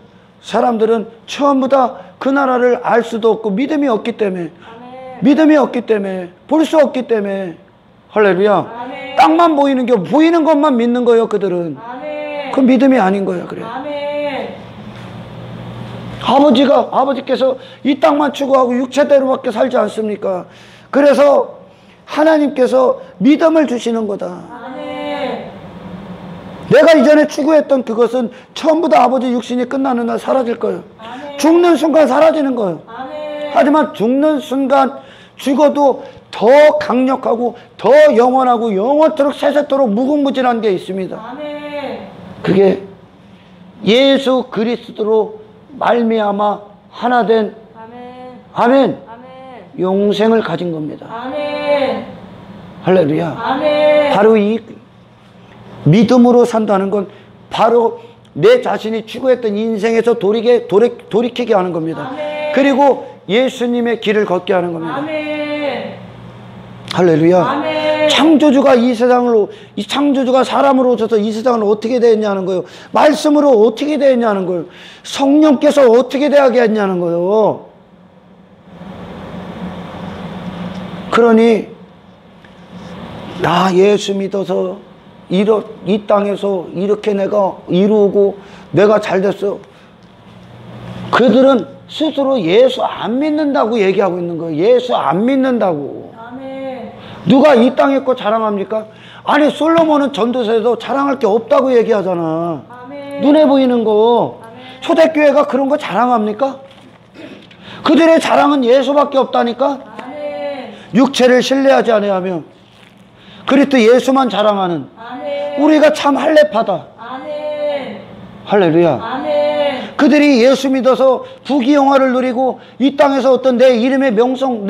전부 다 그 나라를 알 수도 없고 믿음이 없기 때문에, 아멘. 믿음이 없기 때문에, 볼 수 없기 때문에, 할렐루야. 아멘. 땅만 보이는 게, 보이는 것만 믿는 거예요, 그들은. 아멘. 그 믿음이 아닌 거예요, 그래. 아멘. 아버지께서 이 땅만 추구하고 육체대로밖에 살지 않습니까? 그래서 하나님께서 믿음을 주시는 거다. 아멘. 내가 이전에 추구했던 그것은 전부 다 아버지 육신이 끝나는 날 사라질 거예요. 아멘. 죽는 순간 사라지는 거예요. 아멘. 하지만 죽는 순간 죽어도 더 강력하고 더 영원하고 영원토록 세세토록 무궁무진한 게 있습니다. 아멘. 그게 예수 그리스도로 말미암아 하나 된 아멘. 아멘 아멘. 영생을 가진 겁니다. 아멘. 할렐루야. 아멘. 바로 이 믿음으로 산다는 건 바로 내 자신이 추구했던 인생에서 돌이키게 하는 겁니다. 아멘. 그리고 예수님의 길을 걷게 하는 겁니다. 아멘. 할렐루야. 아멘. 이 창조주가 사람으로 오셔서 이 세상을 어떻게 대했냐는 거예요. 말씀으로 어떻게 대했냐는 거예요. 성령께서 어떻게 대하게 했냐는 거예요. 그러니 나 예수 믿어서 이 땅에서 이렇게 내가 이루고 내가 잘 됐어. 그들은 스스로 예수 안 믿는다고 얘기하고 있는 거예요. 예수 안 믿는다고. 아멘. 누가 이 땅에 거 자랑합니까? 아니 솔로몬은 전도서에도 자랑할 게 없다고 얘기하잖아. 아멘. 눈에 보이는 거. 아멘. 초대교회가 그런 거 자랑합니까? 그들의 자랑은 예수밖에 없다니까. 아멘. 육체를 신뢰하지 아니하며 그리스도 예수만 자랑하는 아멘. 우리가 참 할례파다. 아멘. 할렐루야. 아멘. 그들이 예수 믿어서 부귀영화를 누리고 이 땅에서 어떤 내 이름의 명성,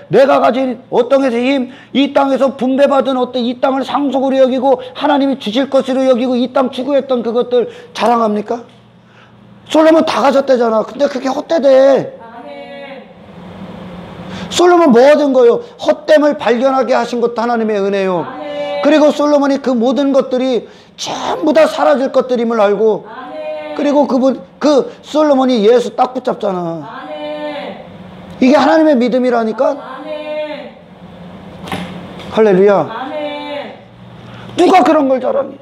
내가 가진 어떤 것의 힘, 이 땅에서 분배받은 어떤 이 땅을 상속으로 여기고 하나님이 주실 것으로 여기고 이 땅 추구했던 그것들 자랑합니까? 솔로몬 다 가졌대잖아. 근데 그게 헛되대. 아멘. 솔로몬 뭐 얻은 거예요? 헛됨을 발견하게 하신 것도 하나님의 은혜요. 아멘. 그리고 솔로몬이 그 모든 것들이 전부 다 사라질 것들임을 알고 아멘. 그리고 그 솔로몬이 예수 딱 붙잡잖아. 아멘. 이게 하나님의 믿음이라니까. 아멘. 할렐루야. 아멘. 누가 그런 걸 자랑해?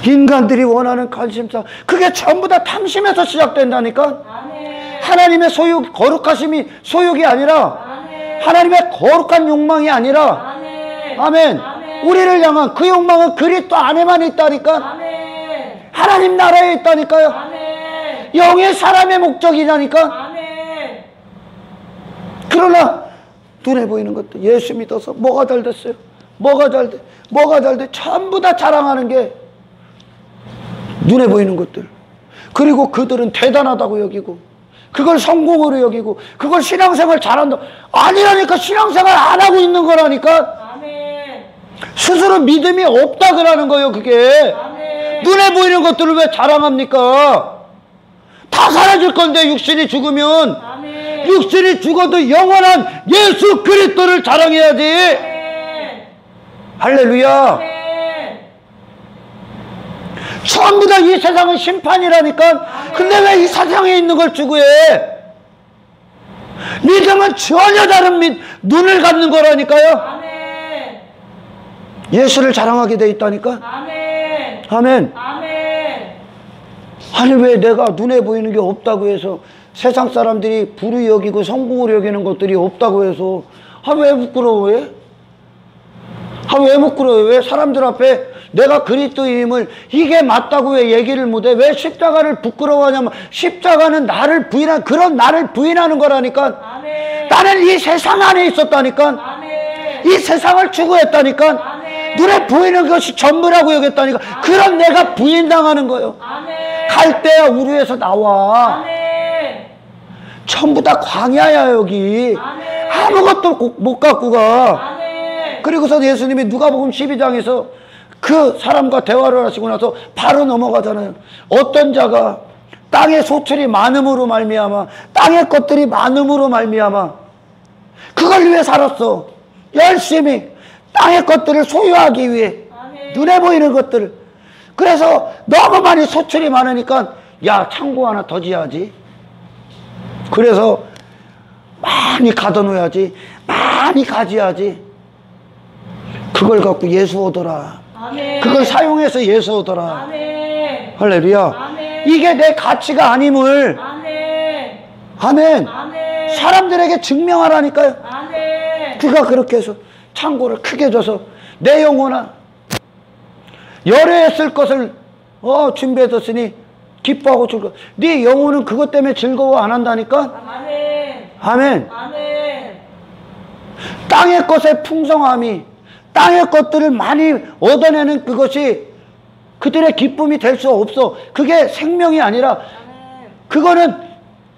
인간들이 원하는 관심사, 그게 전부 다 탐심에서 시작된다니까. 아멘. 하나님의 거룩하심이 소욕이 아니라 아멘. 하나님의 거룩한 욕망이 아니라 아멘. 아멘. 아멘. 우리를 향한 그 욕망은 그리스도 안에만 있다니까. 아멘. 하나님 나라에 있다니까요. 아멘. 영의 사람의 목적이라니까. 아멘. 그러나 눈에 보이는 것도 예수 믿어서 뭐가 잘 됐어요? 뭐가 잘 돼? 뭐가 잘 돼? 전부 다 자랑하는 게 눈에 보이는 것들. 그리고 그들은 대단하다고 여기고 그걸 성공으로 여기고 그걸 신앙생활 잘한다. 아니라니까. 신앙생활 안 하고 있는 거라니까. 아멘. 스스로 믿음이 없다 그러는 거예요. 그게 아멘. 눈에 보이는 것들을 왜 자랑합니까? 다 사라질 건데 육신이 죽으면. 아멘. 육신이 죽어도 영원한 예수 그리스도를 자랑해야지. 아멘. 할렐루야. 아멘. 전부 다 이 세상은 심판이라니까. 근데 왜 이 세상에 있는 걸 추구해? 믿음은 전혀 다른 눈을 갖는 거라니까요. 아멘. 예수를 자랑하게 돼 있다니까. 아멘. 아멘. 아멘. 아니 왜 내가 눈에 보이는 게 없다고 해서 세상 사람들이 불의 여기고 성공으로 여기는 것들이 없다고 해서 왜 부끄러워해? 왜 부끄러워해? 왜 사람들 앞에 내가 그리스도임을 이게 맞다고 왜 얘기를 못해? 왜 십자가를 부끄러워하냐면 십자가는 나를 부인한 그런 나를 부인하는 거라니까. 아멘. 나는 이 세상 안에 있었다니까. 아멘. 이 세상을 추구했다니까. 아멘. 눈에 보이는 것이 전부라고 여겼다니까. 그런 내가 부인당하는 거예요. 아멘. 갈대야 우르에서 나와. 아멘. 전부 다 광야야 여기. 아멘. 아무것도 못 갖고 가. 아멘. 그리고서 예수님이 누가복음 12장에서 그 사람과 대화를 하시고 나서 바로 넘어가잖아요. 어떤 자가 땅의 소출이 많음으로 말미암아 땅의 것들이 많음으로 말미암아 그걸 위해 살았어. 열심히 땅의 것들을 소유하기 위해. 아멘. 눈에 보이는 것들을. 그래서 너무 많이 소출이 많으니까 야, 창고 하나 더 지어야지. 그래서 많이 가둬놓아야지. 많이 가져야지. 그걸 갖고 예수 오더라. 아멘. 그걸 사용해서 예수 오더라. 아멘. 할렐루야. 아멘. 이게 내 가치가 아님을. 아멘. 아멘. 아멘. 사람들에게 증명하라니까요. 아멘. 그가 그렇게 해서 창고를 크게 줘서 내 영혼아, 열애에 쓸 것을 준비해뒀으니 기뻐하고 즐거워. 네 영혼은 그것 때문에 즐거워 안 한다니까. 아멘. 아멘. 아멘. 땅의 것의 풍성함이, 땅의 것들을 많이 얻어내는 그것이 그들의 기쁨이 될 수 없어. 그게 생명이 아니라 그거는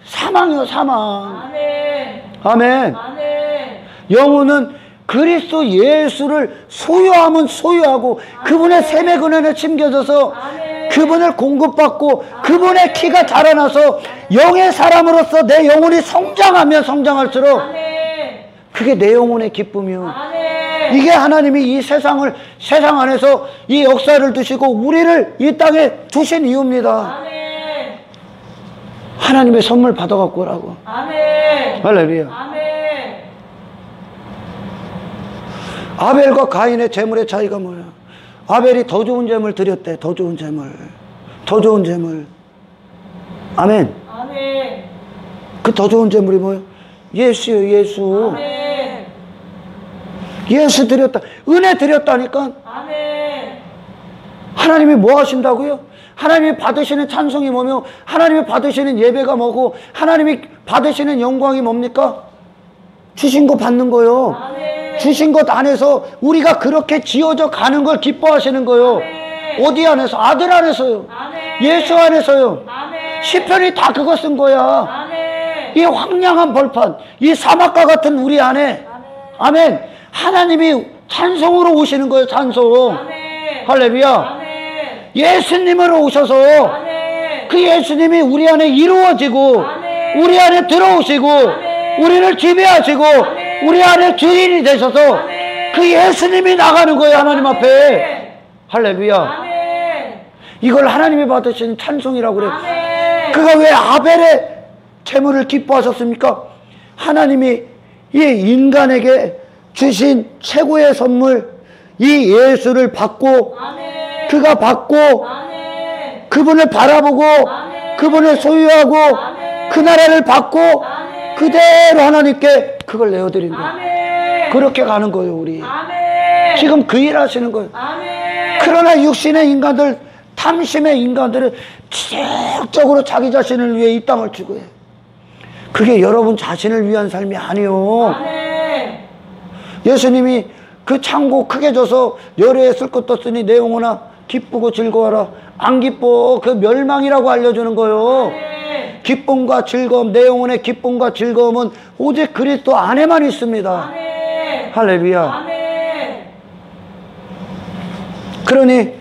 사망이요, 사망. 아멘. 아멘. 아멘. 영혼은 그리스도 예수를 소유하면 소유하고 그분의 샘의 근원에 침겨져서 아멘. 그분을 공급받고 그분의 키가 자라나서 영의 사람으로서 내 영혼이 성장하면 성장할수록 아멘. 그게 내 영혼의 기쁨이요. 아멘. 이게 하나님이 이 세상 안에서 이 역사를 두시고 우리를 이 땅에 두신 이유입니다. 아멘. 하나님의 선물 받아갖고 오라고. 아멘. 할렐루야. 아멘. 아벨과 가인의 재물의 차이가 뭐야? 아벨이 더 좋은 재물 드렸대. 더 좋은 재물. 더 좋은 재물. 아멘. 아멘. 그 더 좋은 재물이 뭐예요? 예수요, 예수. 아멘. 예수 드렸다. 은혜 드렸다니까. 아멘. 하나님이 뭐 하신다고요? 하나님이 받으시는 찬송이 뭐며, 하나님이 받으시는 예배가 뭐고, 하나님이 받으시는 영광이 뭡니까? 주신 거 받는 거요. 아멘. 주신 것 안에서 우리가 그렇게 지어져 가는 걸 기뻐하시는 거요. 아멘. 어디 안에서? 아들 안에서요. 아멘. 예수 안에서요. 아멘. 시편이 다 그거 쓴 거야. 아멘. 이 황량한 벌판, 이 사막과 같은 우리 안에. 아멘. 하나님이 찬송으로 오시는 거예요. 찬송. 아멘. 할렐루야. 아멘. 예수님으로 오셔서 아멘. 그 예수님이 우리 안에 이루어지고 아멘. 우리 안에 들어오시고 아멘. 우리를 지배하시고 아멘. 우리 안에 주인이 되셔서 아멘. 그 예수님이 나가는 거예요. 하나님 앞에. 할렐루야. 아멘. 이걸 하나님이 받으시는 찬송이라고 그래요. 아멘. 그가 왜 아벨의 재물을 기뻐하셨습니까? 하나님이 이 인간에게 주신 최고의 선물 이 예수를 받고 아멘. 그가 받고 아멘. 그분을 바라보고 아멘. 그분을 소유하고 아멘. 그 나라를 받고 아멘. 그대로 하나님께 그걸 내어드린 거예요. 아멘. 그렇게 가는 거예요. 우리 아멘. 지금 그 일 하시는 거예요. 아멘. 그러나 육신의 인간들, 탐심의 인간들은 지속적으로 자기 자신을 위해 이 땅을 추구해. 그게 여러분 자신을 위한 삶이 아니요. 아멘. 예수님이 그 창고 크게 줘서 열애에 쓸 것도 쓰니 내 영혼아 기쁘고 즐거워라. 안 기뻐. 그 멸망이라고 알려주는 거요. 아멘. 기쁨과 즐거움, 내 영혼의 기쁨과 즐거움은 오직 그리스도 안에만 있습니다. 아멘. 할렐루야. 아멘. 그러니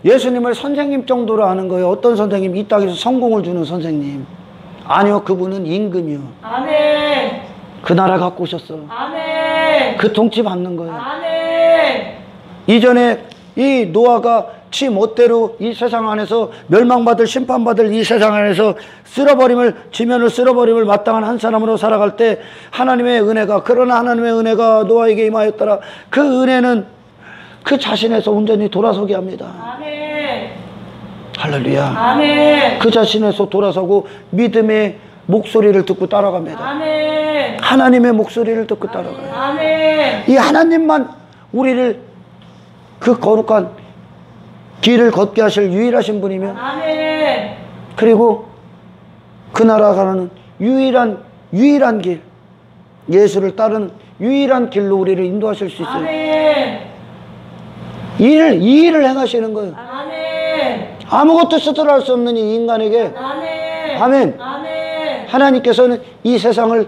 예수님을 선생님 정도로 아는 거예요. 어떤 선생님? 이 땅에서 성공을 주는 선생님. 아니요, 그분은 임금이요. 아멘. 그 나라 갖고 오셨어. 아멘. 그 통치 받는 거예요. 아멘. 이전에 이 노아가 지 멋대로 이 세상 안에서 멸망받을 심판받을 이 세상 안에서 지면을 쓸어버림을 마땅한 한 사람으로 살아갈 때 하나님의 은혜가, 그러나 하나님의 은혜가 노아에게 임하였더라. 그 은혜는 그 자신에서 온전히 돌아서게 합니다. 아멘. 할렐루야. 아멘. 그 자신에서 돌아서고 믿음의 목소리를 듣고 따라갑니다. 아멘. 하나님의 목소리를 듣고 따라가요. 아멘. 이 하나님만 우리를 그 거룩한 길을 걷게 하실 유일하신 분이며, 아멘. 그리고 그 나라 가는 유일한 길, 예수를 따르는 유일한 길로 우리를 인도하실 수 있어요. 아멘. 이 일을 행하시는 거예요. 아멘. 아무것도 스스로 할 수 없는 이 인간에게 아멘. 아멘. 아멘. 하나님께서는 이 세상을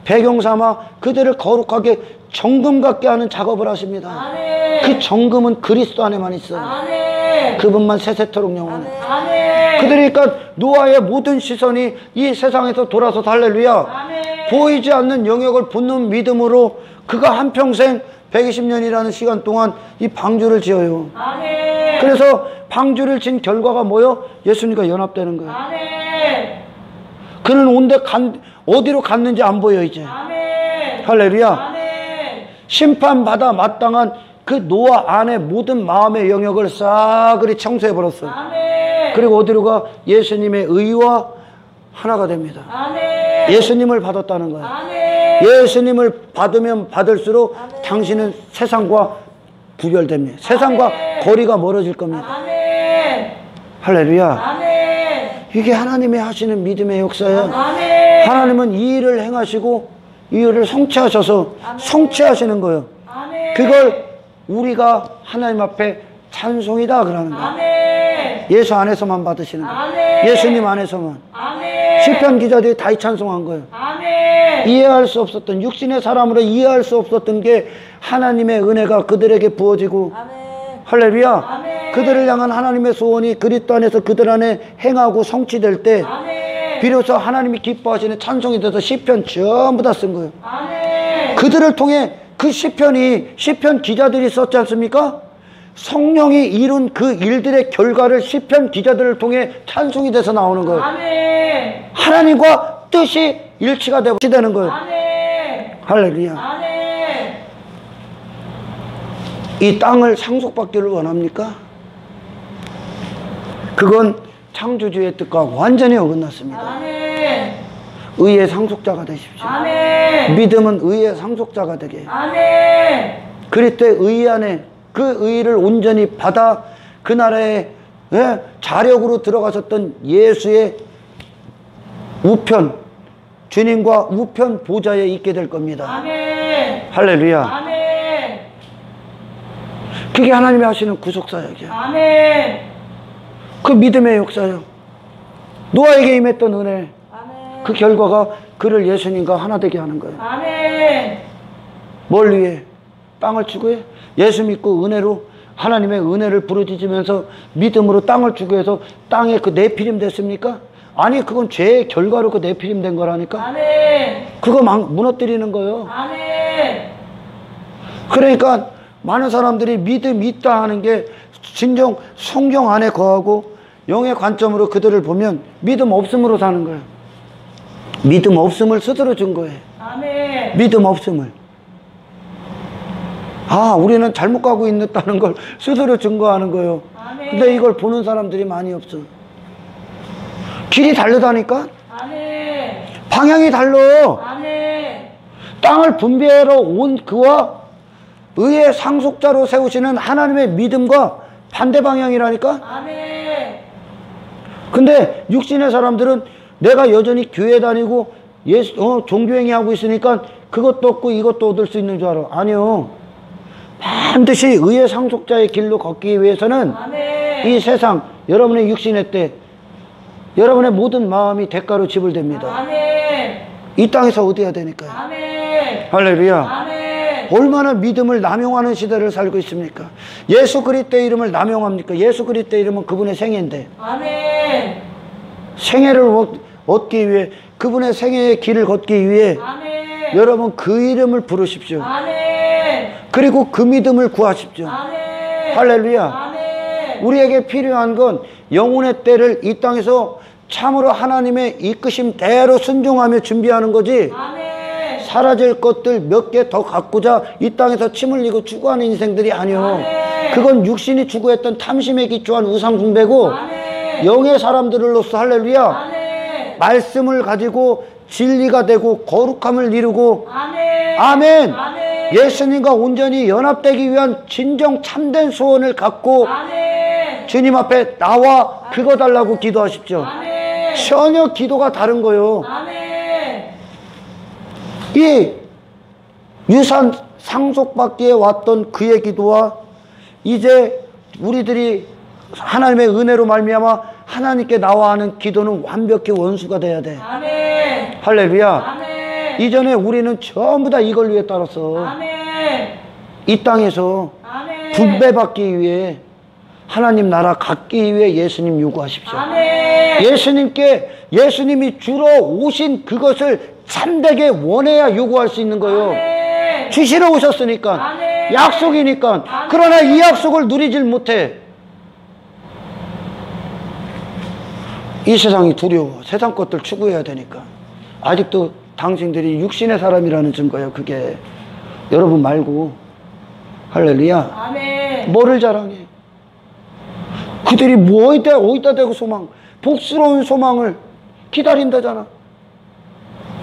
배경 삼아 그들을 거룩하게 정금 같게 하는 작업을 하십니다. 아멘. 그 정금은 그리스도 안에만 있어요. 아멘. 그분만 세세토록 영원해. 아멘. 그러니까 노아의 모든 시선이 이 세상에서 돌아서 할렐루야. 아멘. 보이지 않는 영역을 붙는 믿음으로 그가 한평생 120년이라는 시간 동안 이 방주를 지어요. 아멘. 그래서 방주를 진 결과가 뭐요? 예수님과 연합되는 거예요. 아멘. 그는 어디로 갔는지 안 보여 이제. 아멘. 할렐루야. 아멘. 심판받아 마땅한 그 노아 안의 모든 마음의 영역을 싸그리 청소해버렸어요. 아멘. 그리고 어디로 가? 예수님의 의와 하나가 됩니다. 아멘. 예수님을 받았다는 거예요. 아멘. 예수님을 받으면 받을수록 아멘. 당신은 세상과 구별됩니다. 세상과 아멘. 거리가 멀어질 겁니다. 아멘. 할렐루야. 아멘. 이게 하나님의 하시는 믿음의 역사예요. 아멘. 하나님은 이 일을 행하시고 이 일을 성취하셔서 아멘. 성취하시는 거예요. 아멘. 그걸 우리가 하나님 앞에 찬송이다 그러는 거예요. 아멘. 예수 안에서만 받으시는 거예요. 아멘. 예수님 안에서만. 아멘. 시편 기자들이 다 찬송한 거예요. 아멘. 이해할 수 없었던, 육신의 사람으로 이해할 수 없었던 게 하나님의 은혜가 그들에게 부어지고, 아멘. 할렐루야. 아멘. 그들을 향한 하나님의 소원이 그리스도 안에서 그들 안에 행하고 성취될 때 아멘. 비로소 하나님이 기뻐하시는 찬송이 돼서 시편 전부 다 쓴 거예요. 아멘. 그들을 통해 그 시편 기자들이 썼지 않습니까? 성령이 이룬 그 일들의 결과를 시편 기자들을 통해 찬송이 돼서 나오는 거예요. 아멘. 하나님과 뜻이 일치가 되는 거예요. 아멘. 할렐루야. 아멘. 이 땅을 상속받기를 원합니까? 그건 창조주의 뜻과 완전히 어긋났습니다. 아멘. 의의 상속자가 되십시오. 아멘. 믿음은 의의 상속자가 되게 해요. 아멘. 그리스도의 의 안에 그 의를 온전히 받아 그 나라의 자력으로 들어가셨던 예수의 우편, 주님과 우편 보좌에 있게 될 겁니다. 아멘. 할렐루야. 아멘. 그게 하나님이 하시는 구속사역이야. 아멘. 그 믿음의 역사요. 노아에게 임했던 은혜, 아멘. 그 결과가 그를 예수님과 하나 되게 하는 거예요. 아멘. 뭘 위해? 땅을 추구해? 예수 믿고 은혜로 하나님의 은혜를 부르짖으면서 믿음으로 땅을 추구해서 땅에 그 내피림 됐습니까? 아니, 그건 죄의 결과로 그 내피림 된 거라니까. 아멘. 그거 무너뜨리는 거예요. 아멘. 그러니까 많은 사람들이 믿음 있다 하는 게 진정 성경 안에 거하고 영의 관점으로 그들을 보면 믿음 없음으로 사는 거예요. 믿음 없음을 스스로 준 거예요. 아멘. 믿음 없음을. 우리는 잘못 가고 있다는 걸 스스로 증거하는 거예요. 아멘. 근데 이걸 보는 사람들이 많이 없어. 길이 다르다니까? 아멘. 방향이 달라. 아멘. 땅을 분배하러 온 그와 의의 상속자로 세우시는 하나님의 믿음과 반대 방향이라니까? 아멘. 근데 육신의 사람들은 내가 여전히 교회 다니고 종교행위 하고 있으니까 그것도 얻고 이것도 얻을 수 있는 줄 알아. 아니요. 반드시 의의 상속자의 길로 걷기 위해서는 아멘. 이 세상, 여러분의 육신의 때 여러분의 모든 마음이 대가로 지불됩니다. 아멘. 이 땅에서 얻어야 되니까요. 아멘. 할렐루야. 아멘. 얼마나 믿음을 남용하는 시대를 살고 있습니까? 예수 그리스도의 이름을 남용합니까? 예수 그리스도의 이름은 그분의 생애인데 아멘. 생애를 얻기 위해, 그분의 생애의 길을 걷기 위해 아멘. 여러분 그 이름을 부르십시오. 아멘. 그리고 그 믿음을 구하십시오. 아멘. 할렐루야. 아멘. 우리에게 필요한 건 영혼의 때를 이 땅에서 참으로 하나님의 이끄심대로 순종하며 준비하는 거지, 아멘. 사라질 것들 몇 개 더 갖고자 이 땅에서 침 흘리고 추구하는 인생들이 아니요. 아멘. 그건 육신이 추구했던 탐심에 기초한 우상 숭배고, 아멘. 영의 사람들로서 할렐루야, 아멘. 말씀을 가지고 진리가 되고 거룩함을 이루고, 아멘. 아멘. 아멘. 예수님과 온전히 연합되기 위한 진정 참된 소원을 갖고 아멘. 주님 앞에 나와 그거 달라고 기도하십시오. 아멘. 전혀 기도가 다른 거요. 아멘. 이 유산 상속받기에 왔던 그의 기도와 이제 우리들이 하나님의 은혜로 말미암아 하나님께 나와 하는 기도는 완벽히 원수가 돼야 돼. 아멘. 할렐루야. 아멘. 이전에 우리는 전부 다 이걸 위해 따랐어. 아멘. 이 땅에서 아멘. 분배받기 위해 하나님 나라 갖기 위해 예수님 요구하십시오. 아멘. 예수님이 주러 오신 그것을 참되게 원해야 요구할 수 있는 거예요. 아멘. 주시러 오셨으니까. 아멘. 약속이니까. 아멘. 그러나 이 약속을 누리질 못해. 이 세상이 두려워. 세상 것들 추구해야 되니까. 아직도 당신들이 육신의 사람이라는 증거예요. 그게 여러분 말고. 할렐루야. 아멘. 뭐를 자랑해? 그들이 어디다 대고 소망, 복스러운 소망을 기다린다잖아.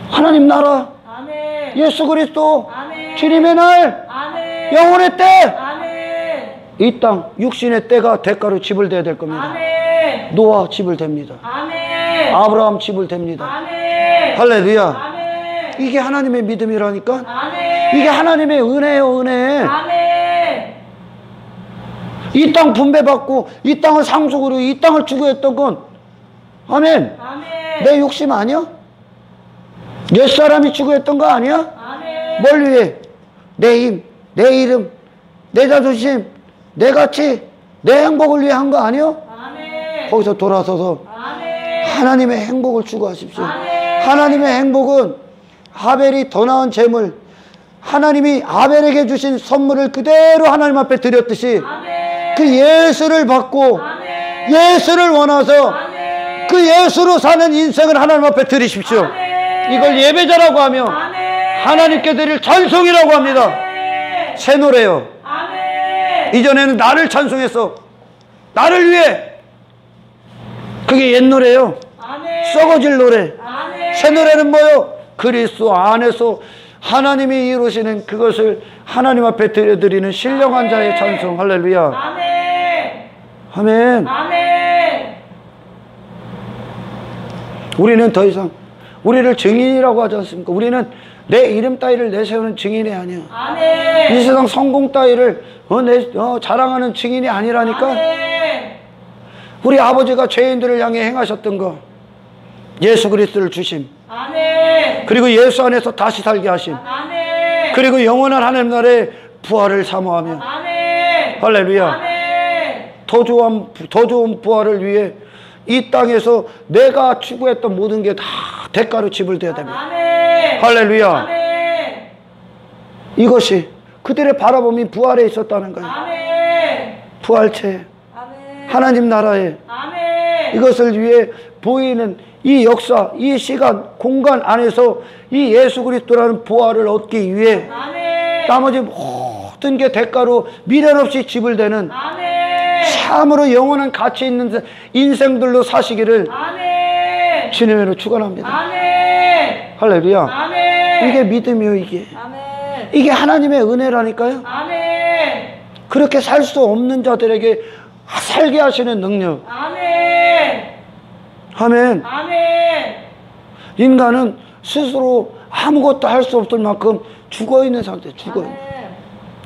하나님 나라, 아멘. 예수 그리스도, 아멘. 주님의 날, 아멘. 영혼의 때, 아멘. 이 땅 육신의 때가 대가로 지불돼야 될 겁니다. 아멘. 노아 지불됩니다. 아멘. 아브라함 지불됩니다. 아멘. 할렐루야. 아멘. 이게 하나님의 믿음이라니까. 아멘. 이게 하나님의 은혜예요, 은혜. 아멘. 이 땅 분배받고 이 땅을 상속으로 이 땅을 추구했던 건 아멘. 아멘. 내 욕심 아니야? 옛사람이 추구했던 거 아니야? 아멘. 뭘 위해? 내 힘, 내 이름, 내 자존심, 내 가치, 내 행복을 위해 한 거 아니야? 아멘. 거기서 돌아서서 아멘. 하나님의 행복을 추구하십시오. 아멘. 하나님의 행복은 아벨이 더 나은 재물, 하나님이 아벨에게 주신 선물을 그대로 하나님 앞에 드렸듯이 아멘. 그 예수를 받고 아멘. 예수를 원해서 아멘. 그 예수로 사는 인생을 하나님 앞에 드리십시오. 아멘. 이걸 예배자라고 하며 아멘. 하나님께 드릴 찬송이라고 합니다. 아멘. 새 노래요. 아멘. 이전에는 나를 찬송했어. 나를 위해. 그게 옛 노래요. 아멘. 썩어질 노래. 아멘. 새 노래는 뭐요? 그리스도 안에서 하나님이 이루시는 그것을 하나님 앞에 드려드리는 신령한 자의 찬송. 할렐루야. 아멘. 아멘. 아멘. 우리는 더 이상 우리를 증인이라고 하지 않습니까? 우리는 내 이름 따위를 내세우는 증인이 아니야. 아멘. 이 세상 성공 따위를 자랑하는 증인이 아니라니까. 아멘. 우리 아버지가 죄인들을 향해 행하셨던 거, 예수 그리스도를 주심, 아멘. 그리고 예수 안에서 다시 살게 하심, 아멘. 그리고 영원한 하나님 나라의 부활을 사모하며, 아멘. 할렐루야. 아멘. 더 좋은 부활을 위해 이 땅에서 내가 추구했던 모든 게 다 대가로 지불되어야 됩니다. 아멘. 할렐루야. 아멘. 이것이 그들의 바라봄이 부활에 있었다는 거예요. 아멘. 부활체, 아멘. 하나님 나라에 아멘. 이것을 위해 보이는 이 역사, 이 시간, 공간 안에서 이 예수 그리스도라는 부활을 얻기 위해 아멘. 나머지 모든 게 대가로 미련 없이 지불되는 아멘. 참으로 영원한 가치 있는 인생들로 사시기를 아멘. 주님으로 축원합니다. 아멘. 할렐루야. 아멘. 이게 믿음이요, 이게. 아멘. 이게 하나님의 은혜라니까요. 아멘. 그렇게 살 수 없는 자들에게 살게 하시는 능력. 아멘. 아멘. 아멘. 인간은 스스로 아무것도 할 수 없을 만큼 죽어있는 상태, 죽어있는.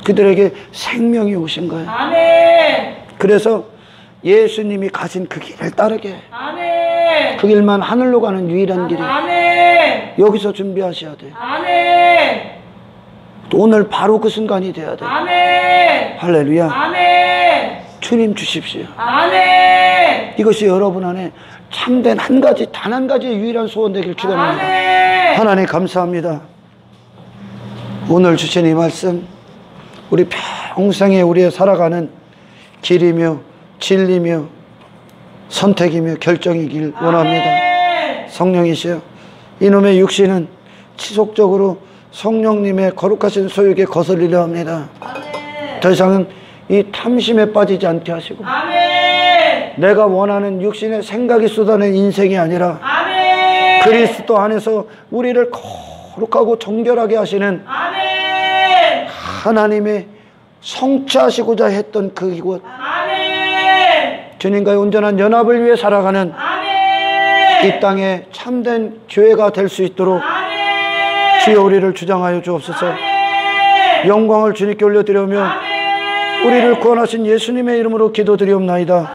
그들에게 생명이 오신 거예요. 아멘. 그래서 예수님이 가신 그 길을 따르게. 아멘. 그 길만 하늘로 가는 유일한 길이 아멘. 여기서 준비하셔야 돼요. 아멘. 오늘 바로 그 순간이 돼야 돼요. 아멘. 할렐루야. 아멘. 주님 주십시오. 아멘. 이것이 여러분 안에 참된 한 가지, 단 한 가지의 유일한 소원 되길 축원합니다. 아멘. 하나님 감사합니다. 오늘 주신 이 말씀 우리 평생에 우리의 살아가는 길이며 진리며 선택이며 결정이길 원합니다. 아멘. 성령이시여, 이놈의 육신은 지속적으로 성령님의 거룩하신 소유에 거슬리려 합니다. 아멘. 더 이상은 이 탐심에 빠지지 않게 하시고 아멘. 내가 원하는 육신의 생각이 쏟아낸 인생이 아니라 아멘. 그리스도 안에서 우리를 거룩하고 정결하게 하시는 아멘. 하나님의 성취하시고자 했던 그곳, 아멘. 주님과의 온전한 연합을 위해 살아가는 아멘. 이 땅에 참된 교회가 될 수 있도록 아멘. 주여 우리를 주장하여 주옵소서. 아멘. 영광을 주님께 올려드리며 아멘. 우리를 구원하신 예수님의 이름으로 기도드리옵나이다.